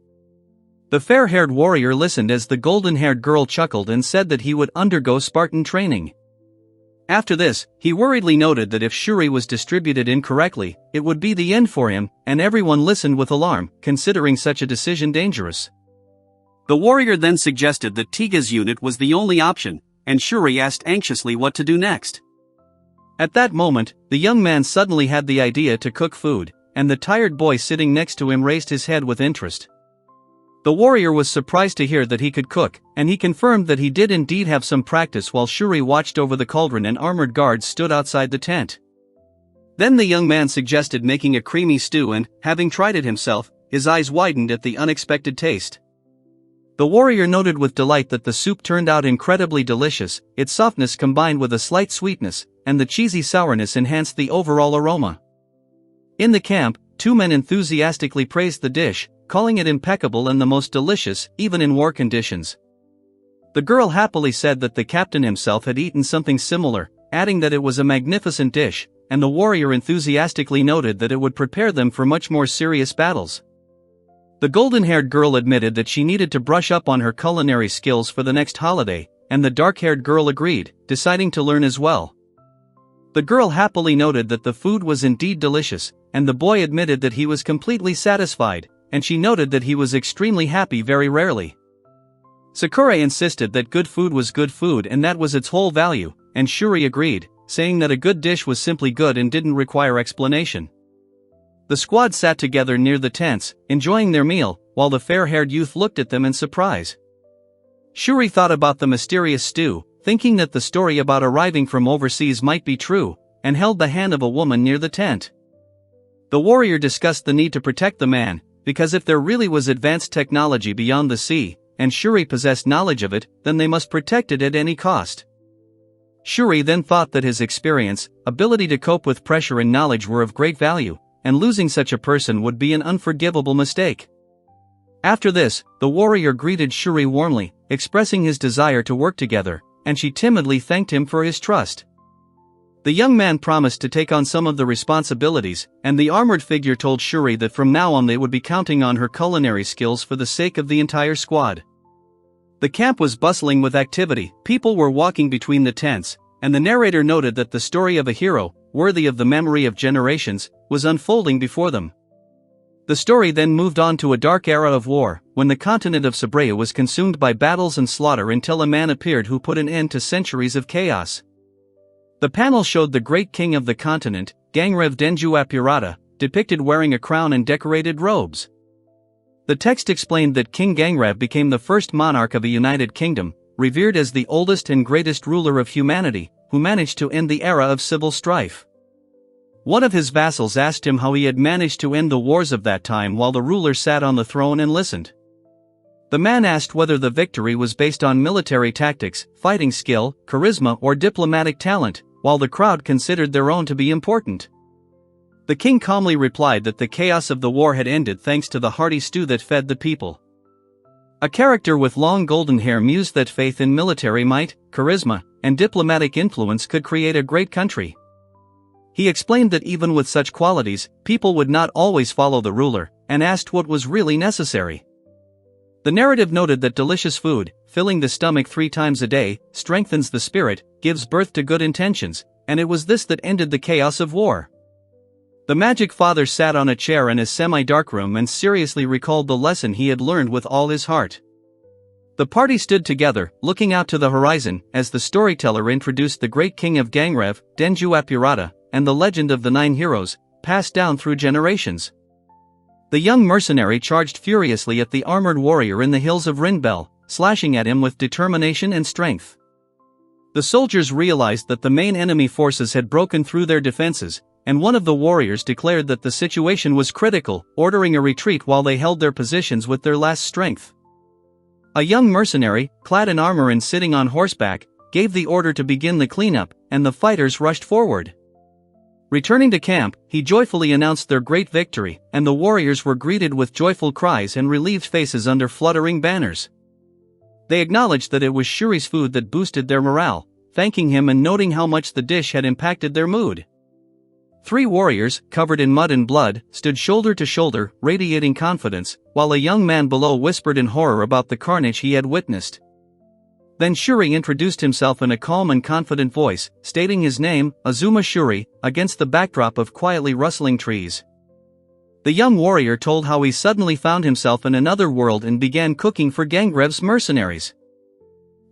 The fair-haired warrior listened as the golden-haired girl chuckled and said that he would undergo Spartan training. After this, he worriedly noted that if Shuri was distributed incorrectly, it would be the end for him, and everyone listened with alarm, considering such a decision dangerous. The warrior then suggested that Tiga's unit was the only option, and Shuri asked anxiously what to do next. At that moment, the young man suddenly had the idea to cook food, and the tired boy sitting next to him raised his head with interest. The warrior was surprised to hear that he could cook, and he confirmed that he did indeed have some practice while Shuri watched over the cauldron and armored guards stood outside the tent. Then the young man suggested making a creamy stew and, having tried it himself, his eyes widened at the unexpected taste. The warrior noted with delight that the soup turned out incredibly delicious, its softness combined with a slight sweetness, and the cheesy sourness enhanced the overall aroma. In the camp, two men enthusiastically praised the dish, calling it impeccable and the most delicious, even in war conditions. The girl happily said that the captain himself had eaten something similar, adding that it was a magnificent dish, and the warrior enthusiastically noted that it would prepare them for much more serious battles. The golden-haired girl admitted that she needed to brush up on her culinary skills for the next holiday, and the dark-haired girl agreed, deciding to learn as well. The girl happily noted that the food was indeed delicious, and the boy admitted that he was completely satisfied, and she noted that he was extremely happy very rarely. Sakura insisted that good food was good food and that was its whole value, and Shuri agreed, saying that a good dish was simply good and didn't require explanation. The squad sat together near the tents, enjoying their meal, while the fair-haired youth looked at them in surprise. Shuri thought about the mysterious stew, thinking that the story about arriving from overseas might be true, and held the hand of a woman near the tent. The warrior discussed the need to protect the man, because if there really was advanced technology beyond the sea, and Shuri possessed knowledge of it, then they must protect it at any cost. Shuri then thought that his experience, ability to cope with pressure and knowledge were of great value, and losing such a person would be an unforgivable mistake. After this, the warrior greeted Shuri warmly, expressing his desire to work together, and she timidly thanked him for his trust. The young man promised to take on some of the responsibilities, and the armored figure told Shuri that from now on they would be counting on her culinary skills for the sake of the entire squad. The camp was bustling with activity, people were walking between the tents, and the narrator noted that the story of a hero, worthy of the memory of generations, was unfolding before them. The story then moved on to a dark era of war, when the continent of Sabrea was consumed by battles and slaughter until a man appeared who put an end to centuries of chaos. The panel showed the great king of the continent, Gangrev Denju Apurata, depicted wearing a crown and decorated robes. The text explained that King Gangrev became the first monarch of a united kingdom, revered as the oldest and greatest ruler of humanity, who managed to end the era of civil strife. One of his vassals asked him how he had managed to end the wars of that time while the ruler sat on the throne and listened. The man asked whether the victory was based on military tactics, fighting skill, charisma, or diplomatic talent, while the crowd considered their own to be important. The king calmly replied that the chaos of the war had ended thanks to the hearty stew that fed the people. A character with long golden hair mused that faith in military might, charisma, and diplomatic influence could create a great country. He explained that even with such qualities, people would not always follow the ruler, and asked what was really necessary. The narrative noted that delicious food, filling the stomach 3 times a day, strengthens the spirit, gives birth to good intentions, and it was this that ended the chaos of war. The magic father sat on a chair in his semi-dark room and seriously recalled the lesson he had learned with all his heart. The party stood together, looking out to the horizon, as the storyteller introduced the great king of Gangrev, Denju Apurata, and the legend of the 9 heroes, passed down through generations. The young mercenary charged furiously at the armored warrior in the hills of Rinbel, slashing at him with determination and strength. The soldiers realized that the main enemy forces had broken through their defenses, and one of the warriors declared that the situation was critical, ordering a retreat while they held their positions with their last strength. A young mercenary, clad in armor and sitting on horseback, gave the order to begin the cleanup, and the fighters rushed forward. Returning to camp, he joyfully announced their great victory, and the warriors were greeted with joyful cries and relieved faces under fluttering banners. They acknowledged that it was Shuri's food that boosted their morale, thanking him and noting how much the dish had impacted their mood. 3 warriors, covered in mud and blood, stood shoulder to shoulder, radiating confidence, while a young man below whispered in horror about the carnage he had witnessed. Then Shuri introduced himself in a calm and confident voice, stating his name, Azuma Shuri, against the backdrop of quietly rustling trees. The young warrior told how he suddenly found himself in another world and began cooking for Gangrev's mercenaries.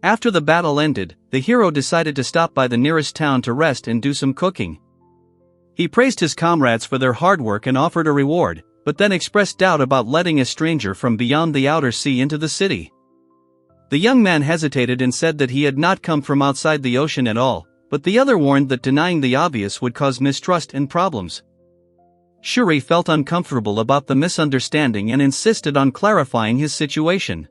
After the battle ended, the hero decided to stop by the nearest town to rest and do some cooking. He praised his comrades for their hard work and offered a reward, but then expressed doubt about letting a stranger from beyond the outer sea into the city. The young man hesitated and said that he had not come from outside the ocean at all, but the other warned that denying the obvious would cause mistrust and problems. Shuri felt uncomfortable about the misunderstanding and insisted on clarifying his situation.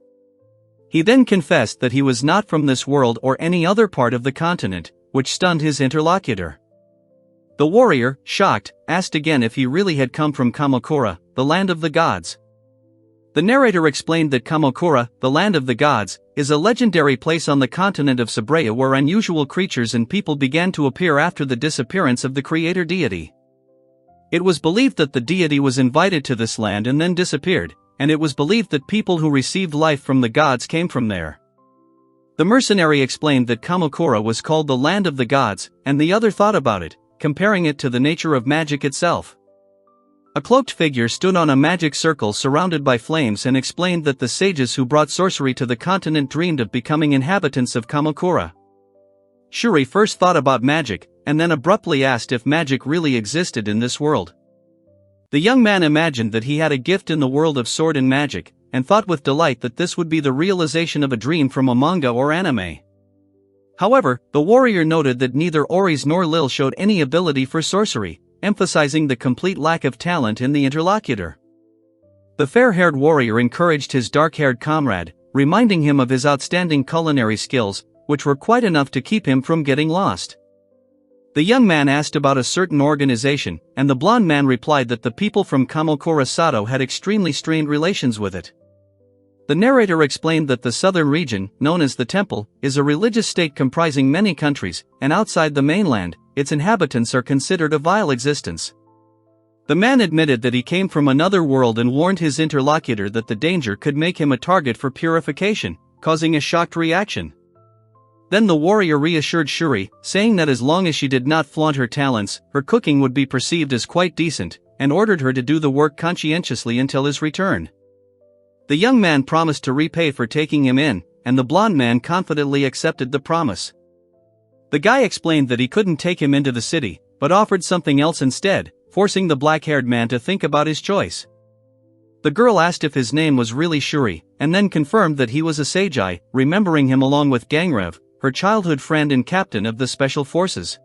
He then confessed that he was not from this world or any other part of the continent, which stunned his interlocutor. The warrior, shocked, asked again if he really had come from Kamakura, the land of the gods. The narrator explained that Kamakura, the land of the gods, is a legendary place on the continent of Sabrea where unusual creatures and people began to appear after the disappearance of the creator deity. It was believed that the deity was invited to this land and then disappeared, and it was believed that people who received life from the gods came from there. The mercenary explained that Kamakura was called the land of the gods, and the other thought about it, comparing it to the nature of magic itself. A cloaked figure stood on a magic circle surrounded by flames and explained that the sages who brought sorcery to the continent dreamed of becoming inhabitants of Kamakura. Shuri first thought about magic, and then abruptly asked if magic really existed in this world. The young man imagined that he had a gift in the world of sword and magic, and thought with delight that this would be the realization of a dream from a manga or anime. However, the warrior noted that neither Oris nor Lil showed any ability for sorcery, emphasizing the complete lack of talent in the interlocutor. The fair-haired warrior encouraged his dark-haired comrade, reminding him of his outstanding culinary skills, which were quite enough to keep him from getting lost. The young man asked about a certain organization, and the blonde man replied that the people from Kamakura Sato had extremely strained relations with it. The narrator explained that the southern region, known as the Temple, is a religious state comprising many countries, and outside the mainland, its inhabitants are considered a vile existence. The man admitted that he came from another world and warned his interlocutor that the danger could make him a target for purification, causing a shocked reaction. Then the warrior reassured Shuri, saying that as long as she did not flaunt her talents, her cooking would be perceived as quite decent, and ordered her to do the work conscientiously until his return. The young man promised to repay for taking him in, and the blonde man confidently accepted the promise. The guy explained that he couldn't take him into the city, but offered something else instead, forcing the black-haired man to think about his choice. The girl asked if his name was really Shuri, and then confirmed that he was a Seijai, remembering him along with Gangrev, her childhood friend and captain of the special forces.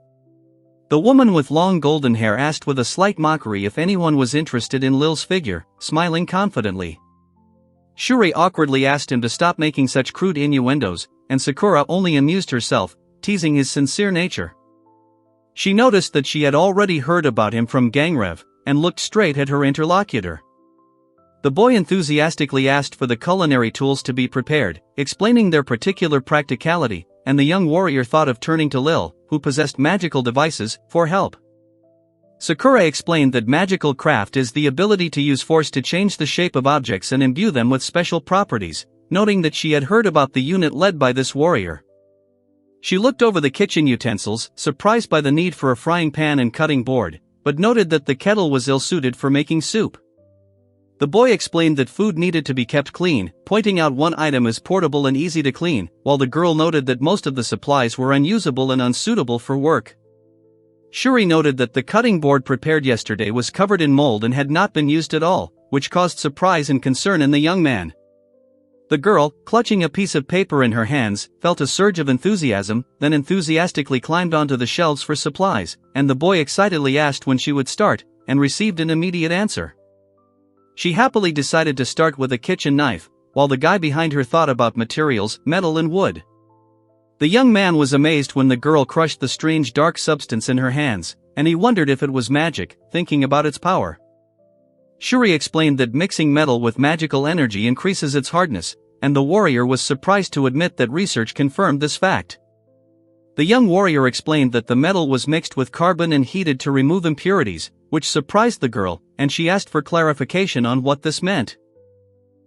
The woman with long golden hair asked with a slight mockery if anyone was interested in Lil's figure, smiling confidently. Shuri awkwardly asked him to stop making such crude innuendos, and Sakura only amused herself, teasing his sincere nature. She noticed that she had already heard about him from Gangrev, and looked straight at her interlocutor. The boy enthusiastically asked for the culinary tools to be prepared, explaining their particular practicality, and the young warrior thought of turning to Lil, who possessed magical devices, for help. Sakura explained that magical craft is the ability to use force to change the shape of objects and imbue them with special properties, noting that she had heard about the unit led by this warrior. She looked over the kitchen utensils, surprised by the need for a frying pan and cutting board, but noted that the kettle was ill-suited for making soup. The boy explained that food needed to be kept clean, pointing out one item as portable and easy to clean, while the girl noted that most of the supplies were unusable and unsuitable for work. Shuri noted that the cutting board prepared yesterday was covered in mold and had not been used at all, which caused surprise and concern in the young man. The girl, clutching a piece of paper in her hands, felt a surge of enthusiasm, then enthusiastically climbed onto the shelves for supplies, and the boy excitedly asked when she would start, and received an immediate answer. She happily decided to start with a kitchen knife, while the guy behind her thought about materials, metal and wood. The young man was amazed when the girl crushed the strange dark substance in her hands, and he wondered if it was magic, thinking about its power. Shuri explained that mixing metal with magical energy increases its hardness, and the warrior was surprised to admit that research confirmed this fact. The young warrior explained that the metal was mixed with carbon and heated to remove impurities, which surprised the girl, and she asked for clarification on what this meant.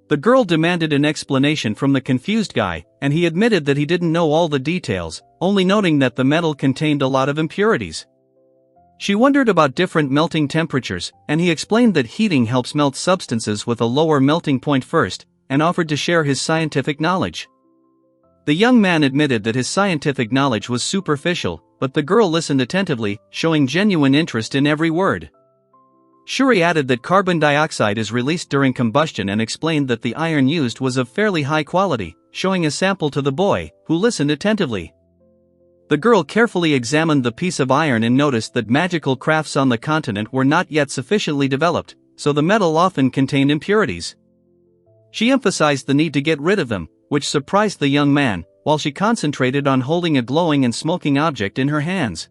The girl demanded an explanation from the confused guy, and he admitted that he didn't know all the details, only noting that the metal contained a lot of impurities. She wondered about different melting temperatures, and he explained that heating helps melt substances with a lower melting point first, and offered to share his scientific knowledge. The young man admitted that his scientific knowledge was superficial, but the girl listened attentively, showing genuine interest in every word. Shuri added that carbon dioxide is released during combustion and explained that the iron used was of fairly high quality, showing a sample to the boy, who listened attentively. The girl carefully examined the piece of iron and noticed that magical crafts on the continent were not yet sufficiently developed, so the metal often contained impurities. She emphasized the need to get rid of them, which surprised the young man, while she concentrated on holding a glowing and smoking object in her hands.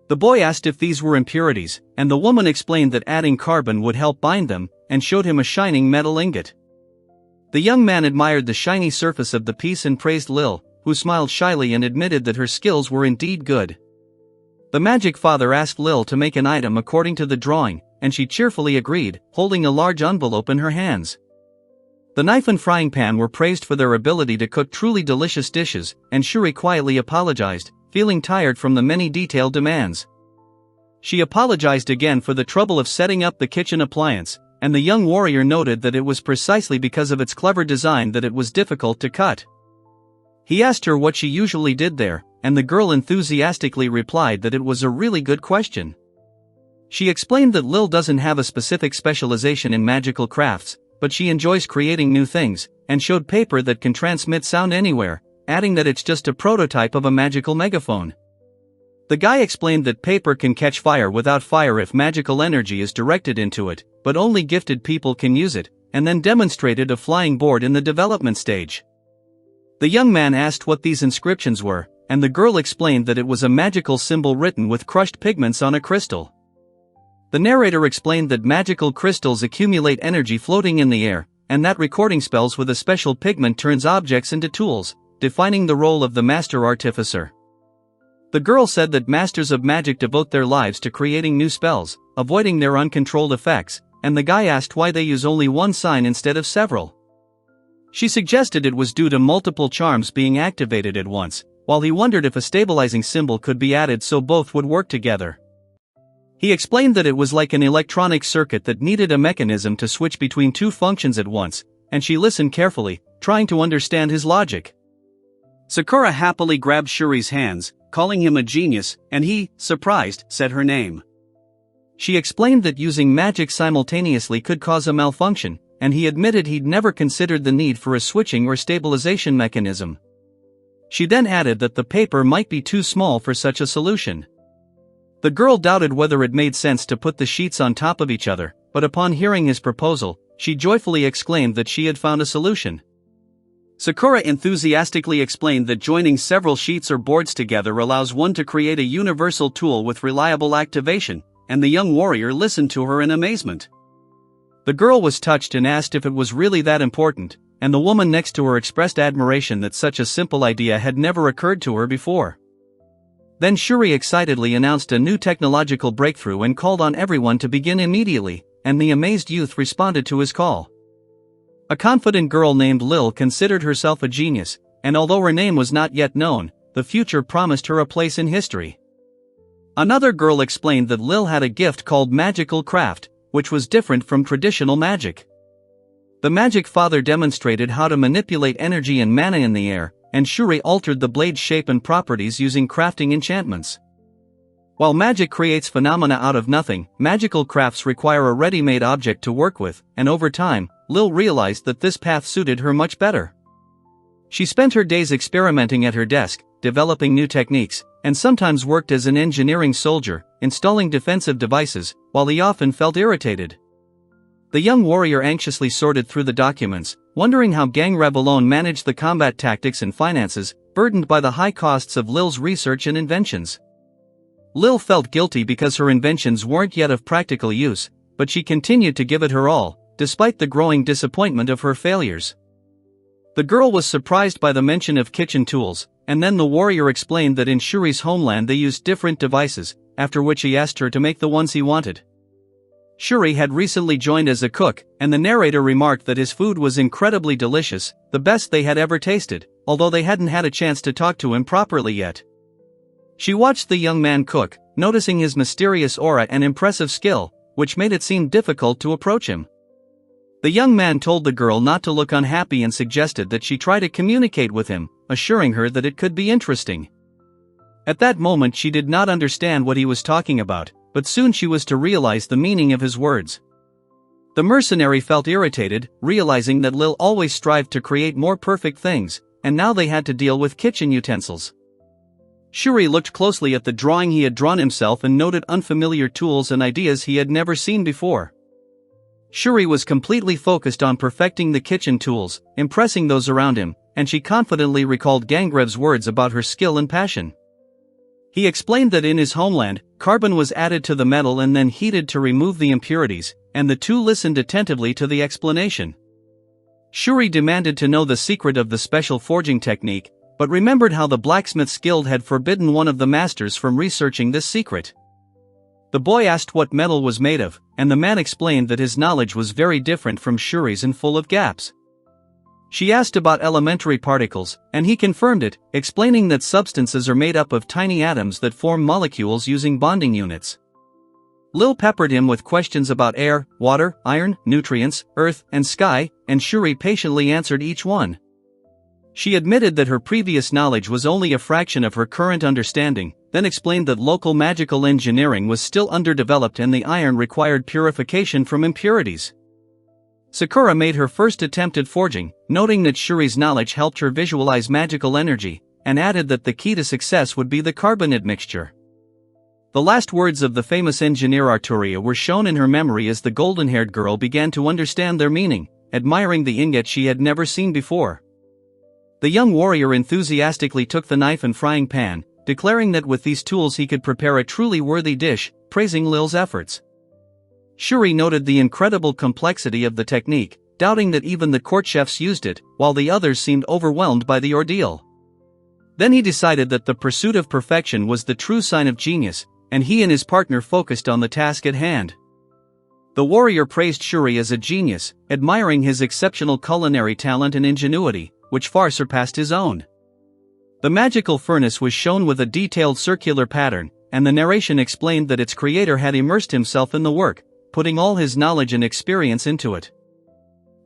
The boy asked if these were impurities, and the woman explained that adding carbon would help bind them, and showed him a shining metal ingot. The young man admired the shiny surface of the piece and praised Lil, who smiled shyly and admitted that her skills were indeed good. The magic father asked Lil to make an item according to the drawing, and she cheerfully agreed, holding a large envelope in her hands. The knife and frying pan were praised for their ability to cook truly delicious dishes, and Shuri quietly apologized, feeling tired from the many detailed demands. She apologized again for the trouble of setting up the kitchen appliance, and the young warrior noted that it was precisely because of its clever design that it was difficult to cut. He asked her what she usually did there, and the girl enthusiastically replied that it was a really good question. She explained that Lil doesn't have a specific specialization in magical crafts, but she enjoys creating new things, and showed paper that can transmit sound anywhere, adding that it's just a prototype of a magical megaphone. The guy explained that paper can catch fire without fire if magical energy is directed into it, but only gifted people can use it, and then demonstrated a flying board in the development stage. The young man asked what these inscriptions were, and the girl explained that it was a magical symbol written with crushed pigments on a crystal. The narrator explained that magical crystals accumulate energy floating in the air, and that recording spells with a special pigment turns objects into tools, defining the role of the master artificer. The girl said that masters of magic devote their lives to creating new spells, avoiding their uncontrolled effects, and the guy asked why they use only one sign instead of several. She suggested it was due to multiple charms being activated at once, while he wondered if a stabilizing symbol could be added so both would work together. He explained that it was like an electronic circuit that needed a mechanism to switch between two functions at once, and she listened carefully, trying to understand his logic. Sakura happily grabbed Shuri's hands, calling him a genius, and he, surprised, said her name. She explained that using magic simultaneously could cause a malfunction, and he admitted he'd never considered the need for a switching or stabilization mechanism. She then added that the paper might be too small for such a solution. The girl doubted whether it made sense to put the sheets on top of each other, but upon hearing his proposal, she joyfully exclaimed that she had found a solution. Sakura enthusiastically explained that joining several sheets or boards together allows one to create a universal tool with reliable activation, and the young warrior listened to her in amazement. The girl was touched and asked if it was really that important, and the woman next to her expressed admiration that such a simple idea had never occurred to her before. Then Shuri excitedly announced a new technological breakthrough and called on everyone to begin immediately, and the amazed youth responded to his call. A confident girl named Lil considered herself a genius, and although her name was not yet known, the future promised her a place in history. Another girl explained that Lil had a gift called magical craft, which was different from traditional magic. The magic father demonstrated how to manipulate energy and mana in the air, and Shuri altered the blade's shape and properties using crafting enchantments. While magic creates phenomena out of nothing, magical crafts require a ready-made object to work with, and over time, Lil realized that this path suited her much better. She spent her days experimenting at her desk, developing new techniques, and sometimes worked as an engineering soldier, installing defensive devices, while he often felt irritated. The young warrior anxiously sorted through the documents, wondering how Gangrev alone managed the combat tactics and finances, burdened by the high costs of Lil's research and inventions. Lil felt guilty because her inventions weren't yet of practical use, but she continued to give it her all, despite the growing disappointment of her failures. The girl was surprised by the mention of kitchen tools, and then the warrior explained that in Shuri's homeland they used different devices, after which he asked her to make the ones he wanted. Shuri had recently joined as a cook, and the narrator remarked that his food was incredibly delicious, the best they had ever tasted, although they hadn't had a chance to talk to him properly yet. She watched the young man cook, noticing his mysterious aura and impressive skill, which made it seem difficult to approach him. The young man told the girl not to look unhappy and suggested that she try to communicate with him, assuring her that it could be interesting. At that moment she did not understand what he was talking about, but soon she was to realize the meaning of his words. The mercenary felt irritated, realizing that Lil always strived to create more perfect things, and now they had to deal with kitchen utensils. Shuri looked closely at the drawing he had drawn himself and noted unfamiliar tools and ideas he had never seen before. Shuri was completely focused on perfecting the kitchen tools, impressing those around him, and she confidently recalled Gangrev's words about her skill and passion. He explained that in his homeland, carbon was added to the metal and then heated to remove the impurities, and the two listened attentively to the explanation. Shuri demanded to know the secret of the special forging technique, but remembered how the blacksmith's guild had forbidden one of the masters from researching this secret. The boy asked what metal was made of, and the man explained that his knowledge was very different from Shuri's and full of gaps. She asked about elementary particles, and he confirmed it, explaining that substances are made up of tiny atoms that form molecules using bonding units. Lil peppered him with questions about air, water, iron, nutrients, earth, and sky, and Shuri patiently answered each one. She admitted that her previous knowledge was only a fraction of her current understanding, then explained that local magical engineering was still underdeveloped and the iron required purification from impurities. Sakura made her first attempt at forging, noting that Shuri's knowledge helped her visualize magical energy, and added that the key to success would be the carbon admixture. The last words of the famous engineer Arturia were shown in her memory as the golden-haired girl began to understand their meaning, admiring the ingot she had never seen before. The young warrior enthusiastically took the knife and frying pan, declaring that with these tools he could prepare a truly worthy dish, praising Lil's efforts. Shuri noted the incredible complexity of the technique, doubting that even the court chefs used it, while the others seemed overwhelmed by the ordeal. Then he decided that the pursuit of perfection was the true sign of genius, and he and his partner focused on the task at hand. The warrior praised Shuri as a genius, admiring his exceptional culinary talent and ingenuity, which far surpassed his own. The magical furnace was shown with a detailed circular pattern, and the narration explained that its creator had immersed himself in the work, putting all his knowledge and experience into it.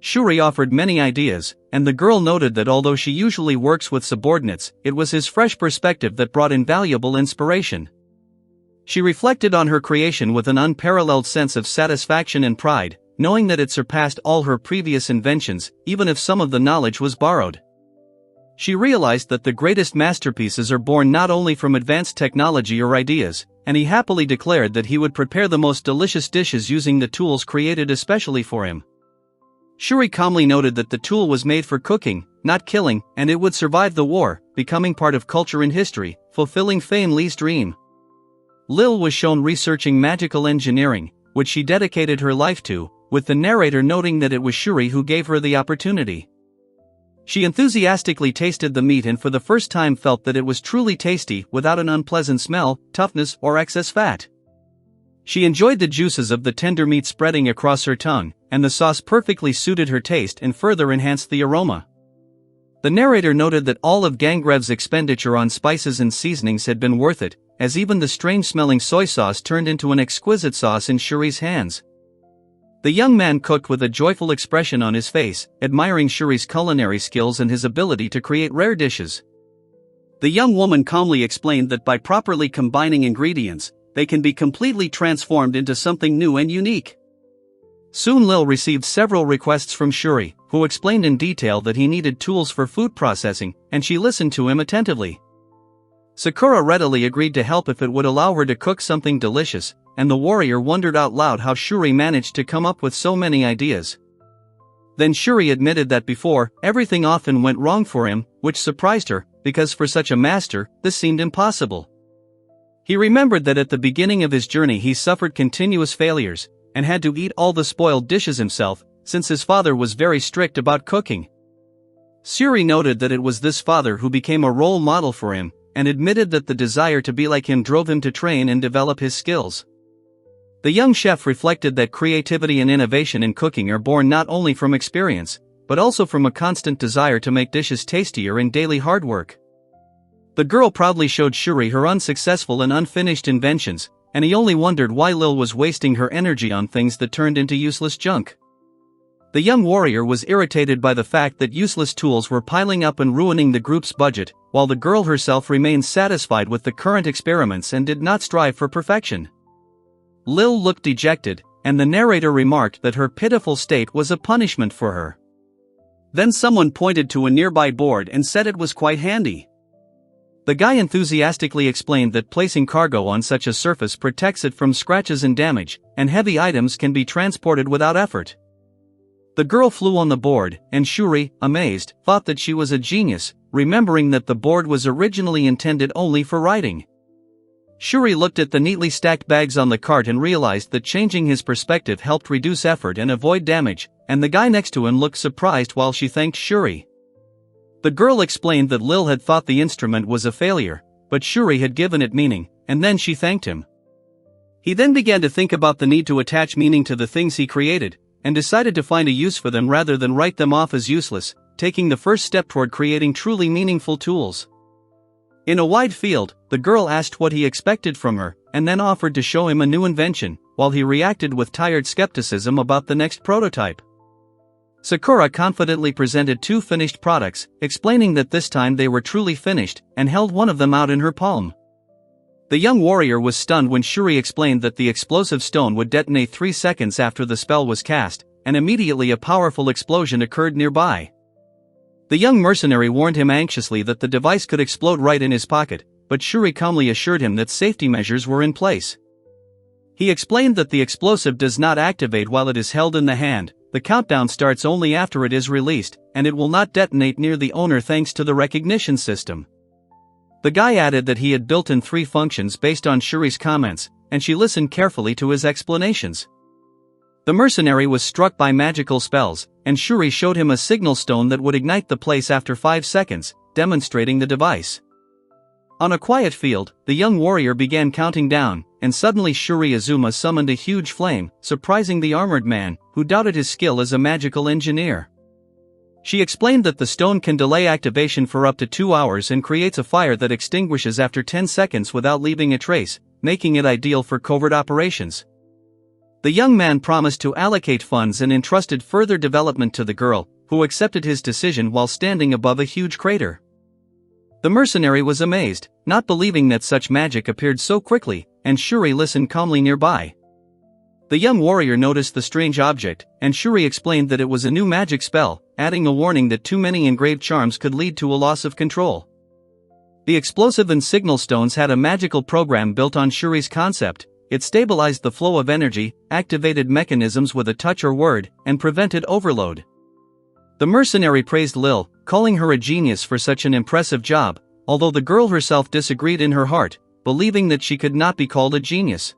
Shuri offered many ideas, and the girl noted that although she usually works with subordinates, it was his fresh perspective that brought invaluable inspiration. She reflected on her creation with an unparalleled sense of satisfaction and pride, knowing that it surpassed all her previous inventions, even if some of the knowledge was borrowed. She realized that the greatest masterpieces are born not only from advanced technology or ideas, and he happily declared that he would prepare the most delicious dishes using the tools created especially for him. Shuri calmly noted that the tool was made for cooking, not killing, and it would survive the war, becoming part of culture and history, fulfilling Fan Li's dream. Lil was shown researching magical engineering, which she dedicated her life to, with the narrator noting that it was Shuri who gave her the opportunity. She enthusiastically tasted the meat and for the first time felt that it was truly tasty without an unpleasant smell, toughness, or excess fat. She enjoyed the juices of the tender meat spreading across her tongue, and the sauce perfectly suited her taste and further enhanced the aroma. The narrator noted that all of Gangrev's expenditure on spices and seasonings had been worth it, as even the strange-smelling soy sauce turned into an exquisite sauce in Shuri's hands. The young man cooked with a joyful expression on his face, admiring Shuri's culinary skills and his ability to create rare dishes. The young woman calmly explained that by properly combining ingredients, they can be completely transformed into something new and unique. Soon Lil received several requests from Shuri, who explained in detail that he needed tools for food processing, and she listened to him attentively. Sakura readily agreed to help if it would allow her to cook something delicious, and the warrior wondered out loud how Shuri managed to come up with so many ideas. Then Shuri admitted that before, everything often went wrong for him, which surprised her, because for such a master, this seemed impossible. He remembered that at the beginning of his journey he suffered continuous failures, and had to eat all the spoiled dishes himself, since his father was very strict about cooking. Shuri noted that it was this father who became a role model for him, and admitted that the desire to be like him drove him to train and develop his skills. The young chef reflected that creativity and innovation in cooking are born not only from experience, but also from a constant desire to make dishes tastier and daily hard work. The girl proudly showed Shuri her unsuccessful and unfinished inventions, and he only wondered why Lil was wasting her energy on things that turned into useless junk. The young warrior was irritated by the fact that useless tools were piling up and ruining the group's budget, while the girl herself remained satisfied with the current experiments and did not strive for perfection. Lil looked dejected, and the narrator remarked that her pitiful state was a punishment for her. Then someone pointed to a nearby board and said it was quite handy. The guy enthusiastically explained that placing cargo on such a surface protects it from scratches and damage, and heavy items can be transported without effort. The girl flew on the board, and Shuri, amazed, thought that she was a genius, remembering that the board was originally intended only for riding. Shuri looked at the neatly stacked bags on the cart and realized that changing his perspective helped reduce effort and avoid damage, and the guy next to him looked surprised while she thanked Shuri. The girl explained that Lil had thought the instrument was a failure, but Shuri had given it meaning, and then she thanked him. He then began to think about the need to attach meaning to the things he created, and decided to find a use for them rather than write them off as useless, taking the first step toward creating truly meaningful tools. In a wide field, the girl asked what he expected from her, and then offered to show him a new invention, while he reacted with tired skepticism about the next prototype. Sakura confidently presented 2 finished products, explaining that this time they were truly finished, and held one of them out in her palm. The young warrior was stunned when Shuri explained that the explosive stone would detonate 3 seconds after the spell was cast, and immediately a powerful explosion occurred nearby. The young mercenary warned him anxiously that the device could explode right in his pocket, but Shuri calmly assured him that safety measures were in place. He explained that the explosive does not activate while it is held in the hand, the countdown starts only after it is released, and it will not detonate near the owner thanks to the recognition system. The guy added that he had built in 3 functions based on Shuri's comments, and she listened carefully to his explanations. The mercenary was struck by magical spells, and Shuri showed him a signal stone that would ignite the place after 5 seconds, demonstrating the device. On a quiet field, the young warrior began counting down, and suddenly Shuri Azuma summoned a huge flame, surprising the armored man, who doubted his skill as a magical engineer. She explained that the stone can delay activation for up to 2 hours and creates a fire that extinguishes after 10 seconds without leaving a trace, making it ideal for covert operations. The young man promised to allocate funds and entrusted further development to the girl, who accepted his decision while standing above a huge crater. The mercenary was amazed, not believing that such magic appeared so quickly, and Shuri listened calmly nearby. The young warrior noticed the strange object, and Shuri explained that it was a new magic spell, adding a warning that too many engraved charms could lead to a loss of control. The explosive and signal stones had a magical program built on Shuri's concept. It stabilized the flow of energy, activated mechanisms with a touch or word, and prevented overload. The mercenary praised Lil, calling her a genius for such an impressive job, although the girl herself disagreed in her heart, believing that she could not be called a genius.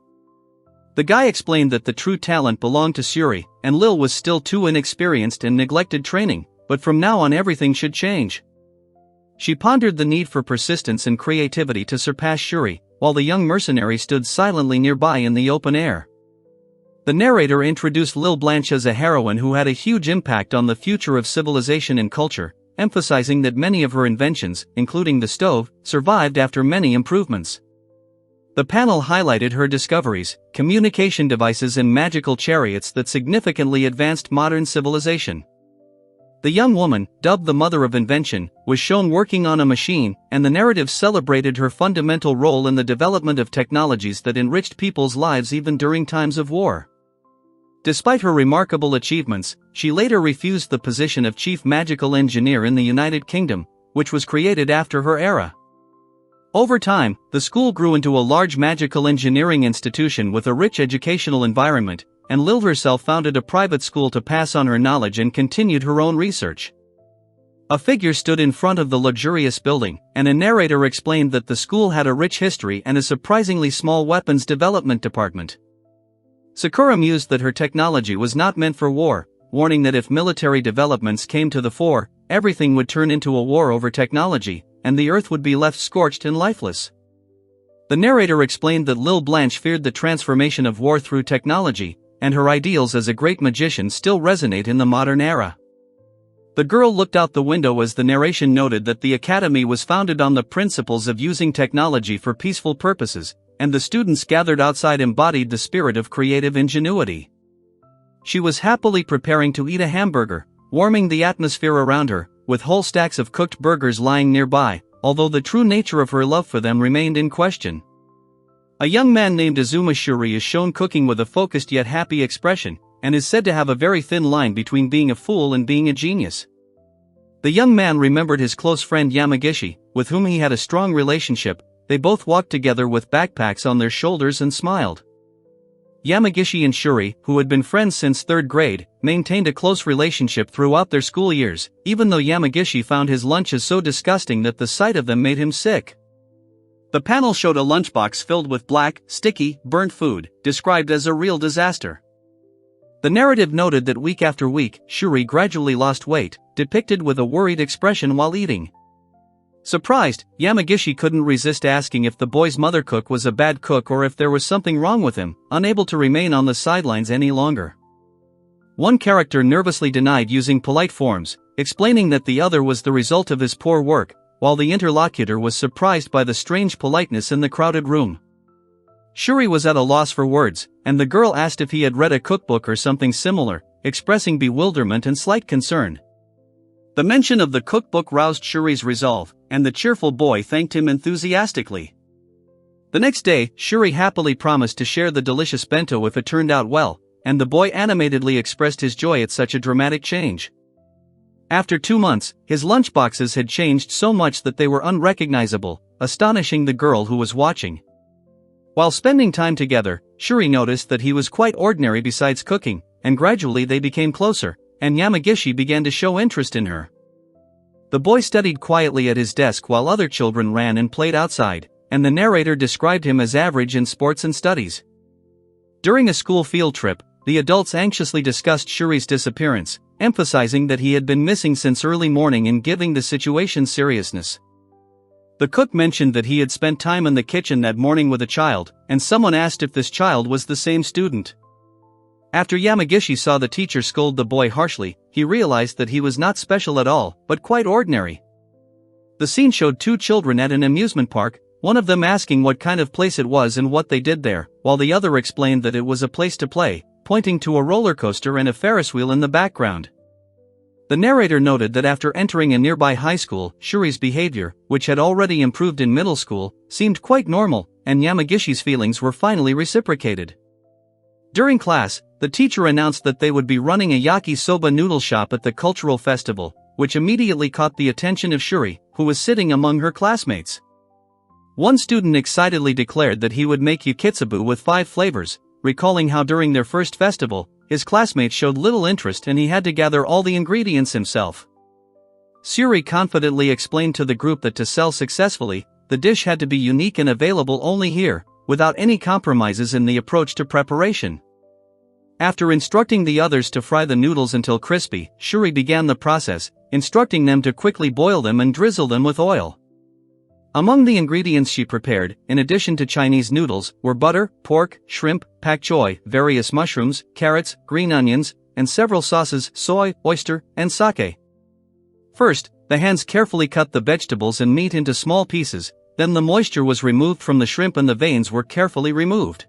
The guy explained that the true talent belonged to Shuri, and Lil was still too inexperienced and neglected training, but from now on everything should change. She pondered the need for persistence and creativity to surpass Shuri, while the young mercenary stood silently nearby in the open air. The narrator introduced Lil Blanche as a heroine who had a huge impact on the future of civilization and culture, emphasizing that many of her inventions, including the stove, survived after many improvements. The panel highlighted her discoveries, communication devices and magical chariots that significantly advanced modern civilization. The young woman, dubbed the mother of invention, was shown working on a machine, and the narrative celebrated her fundamental role in the development of technologies that enriched people's lives even during times of war. Despite her remarkable achievements, she later refused the position of chief magical engineer in the United Kingdom, which was created after her era. Over time, the school grew into a large magical engineering institution with a rich educational environment, and Lil herself founded a private school to pass on her knowledge and continued her own research. A figure stood in front of the luxurious building, and a narrator explained that the school had a rich history and a surprisingly small weapons development department. Sakura mused that her technology was not meant for war, warning that if military developments came to the fore, everything would turn into a war over technology, and the earth would be left scorched and lifeless. The narrator explained that Lil Blanche feared the transformation of war through technology, and her ideals as a great magician still resonate in the modern era. The girl looked out the window as the narration noted that the academy was founded on the principles of using technology for peaceful purposes, and the students gathered outside embodied the spirit of creative ingenuity. She was happily preparing to eat a hamburger, warming the atmosphere around her, with whole stacks of cooked burgers lying nearby, although the true nature of her love for them remained in question. A young man named Azuma Shuri is shown cooking with a focused yet happy expression, and is said to have a very thin line between being a fool and being a genius. The young man remembered his close friend Yamagishi, with whom he had a strong relationship. They both walked together with backpacks on their shoulders and smiled. Yamagishi and Shuri, who had been friends since 3rd grade, maintained a close relationship throughout their school years, even though Yamagishi found his lunches so disgusting that the sight of them made him sick. The panel showed a lunchbox filled with black, sticky, burnt food, described as a real disaster. The narrative noted that week after week, Shuri gradually lost weight, depicted with a worried expression while eating. Surprised, Yamagishi couldn't resist asking if the boy's mother cook was a bad cook or if there was something wrong with him, unable to remain on the sidelines any longer. One character nervously denied using polite forms, explaining that the other was the result of his poor work, while the interlocutor was surprised by the strange politeness in the crowded room. Shuri was at a loss for words, and the girl asked if he had read a cookbook or something similar, expressing bewilderment and slight concern. The mention of the cookbook roused Shuri's resolve, and the cheerful boy thanked him enthusiastically. The next day, Shuri happily promised to share the delicious bento if it turned out well, and the boy animatedly expressed his joy at such a dramatic change. After 2 months, his lunchboxes had changed so much that they were unrecognizable, astonishing the girl who was watching. While spending time together, Shuri noticed that he was quite ordinary besides cooking, and gradually they became closer, and Yamagishi began to show interest in her. The boy studied quietly at his desk while other children ran and played outside, and the narrator described him as average in sports and studies. During a school field trip, the adults anxiously discussed Shuri's disappearance, emphasizing that he had been missing since early morning and giving the situation seriousness. The cook mentioned that he had spent time in the kitchen that morning with a child, and someone asked if this child was the same student. After Yamagishi saw the teacher scold the boy harshly, he realized that he was not special at all, but quite ordinary. The scene showed 2 children at an amusement park, one of them asking what kind of place it was and what they did there, while the other explained that it was a place to play, pointing to a roller coaster and a Ferris wheel in the background. The narrator noted that after entering a nearby high school, Shuri's behavior, which had already improved in middle school, seemed quite normal, and Yamagishi's feelings were finally reciprocated. During class, the teacher announced that they would be running a yakisoba noodle shop at the cultural festival, which immediately caught the attention of Shuri, who was sitting among her classmates. One student excitedly declared that he would make yakitsubu with 5 flavors, recalling how during their first festival, his classmates showed little interest and he had to gather all the ingredients himself. Shuri confidently explained to the group that to sell successfully, the dish had to be unique and available only here, without any compromises in the approach to preparation. After instructing the others to fry the noodles until crispy, Shuri began the process, instructing them to quickly boil them and drizzle them with oil. Among the ingredients she prepared, in addition to Chinese noodles, were butter, pork, shrimp, pak choi, various mushrooms, carrots, green onions, and several sauces, soy, oyster, and sake. First, the hands carefully cut the vegetables and meat into small pieces, then the moisture was removed from the shrimp and the veins were carefully removed.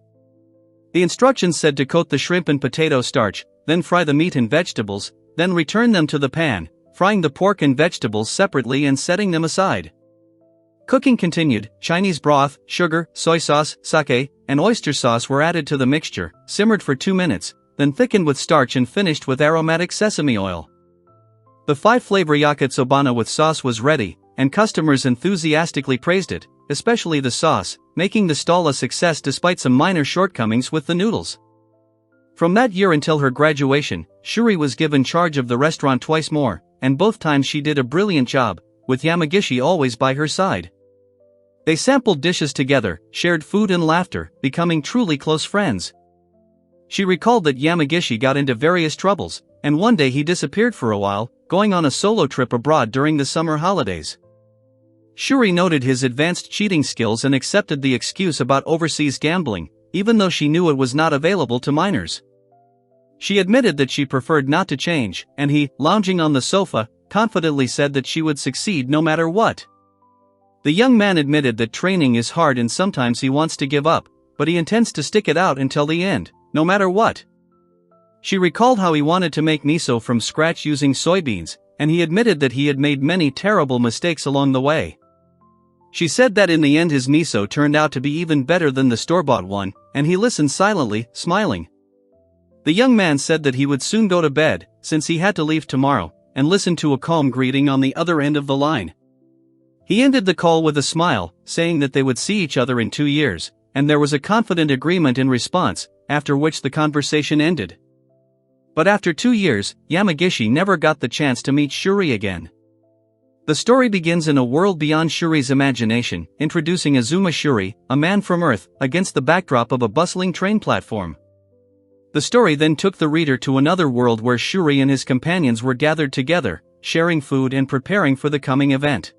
The instructions said to coat the shrimp in potato starch, then fry the meat and vegetables, then return them to the pan, frying the pork and vegetables separately and setting them aside. Cooking continued. Chinese broth, sugar, soy sauce, sake, and oyster sauce were added to the mixture, simmered for 2 minutes, then thickened with starch and finished with aromatic sesame oil. The 5-flavor yakitsobana with sauce was ready, and customers enthusiastically praised it, especially the sauce, making the stall a success despite some minor shortcomings with the noodles. From that year until her graduation, Shuri was given charge of the restaurant twice more, and both times she did a brilliant job, with Yamagishi always by her side. They sampled dishes together, shared food and laughter, becoming truly close friends. She recalled that Yamagishi got into various troubles, and one day he disappeared for a while, going on a solo trip abroad during the summer holidays. Shuri noted his advanced cheating skills and accepted the excuse about overseas gambling, even though she knew it was not available to minors. She admitted that she preferred not to change, and he, lounging on the sofa, confidently said that she would succeed no matter what. The young man admitted that training is hard and sometimes he wants to give up, but he intends to stick it out until the end, no matter what. She recalled how he wanted to make miso from scratch using soybeans, and he admitted that he had made many terrible mistakes along the way. She said that in the end his miso turned out to be even better than the store-bought one, and he listened silently, smiling. The young man said that he would soon go to bed, since he had to leave tomorrow, and listened to a calm greeting on the other end of the line. He ended the call with a smile, saying that they would see each other in 2 years, and there was a confident agreement in response, after which the conversation ended. But after 2 years, Yamagishi never got the chance to meet Shuri again. The story begins in a world beyond Shuri's imagination, introducing Azuma Shuri, a man from Earth, against the backdrop of a bustling train platform. The story then took the reader to another world where Shuri and his companions were gathered together, sharing food and preparing for the coming event.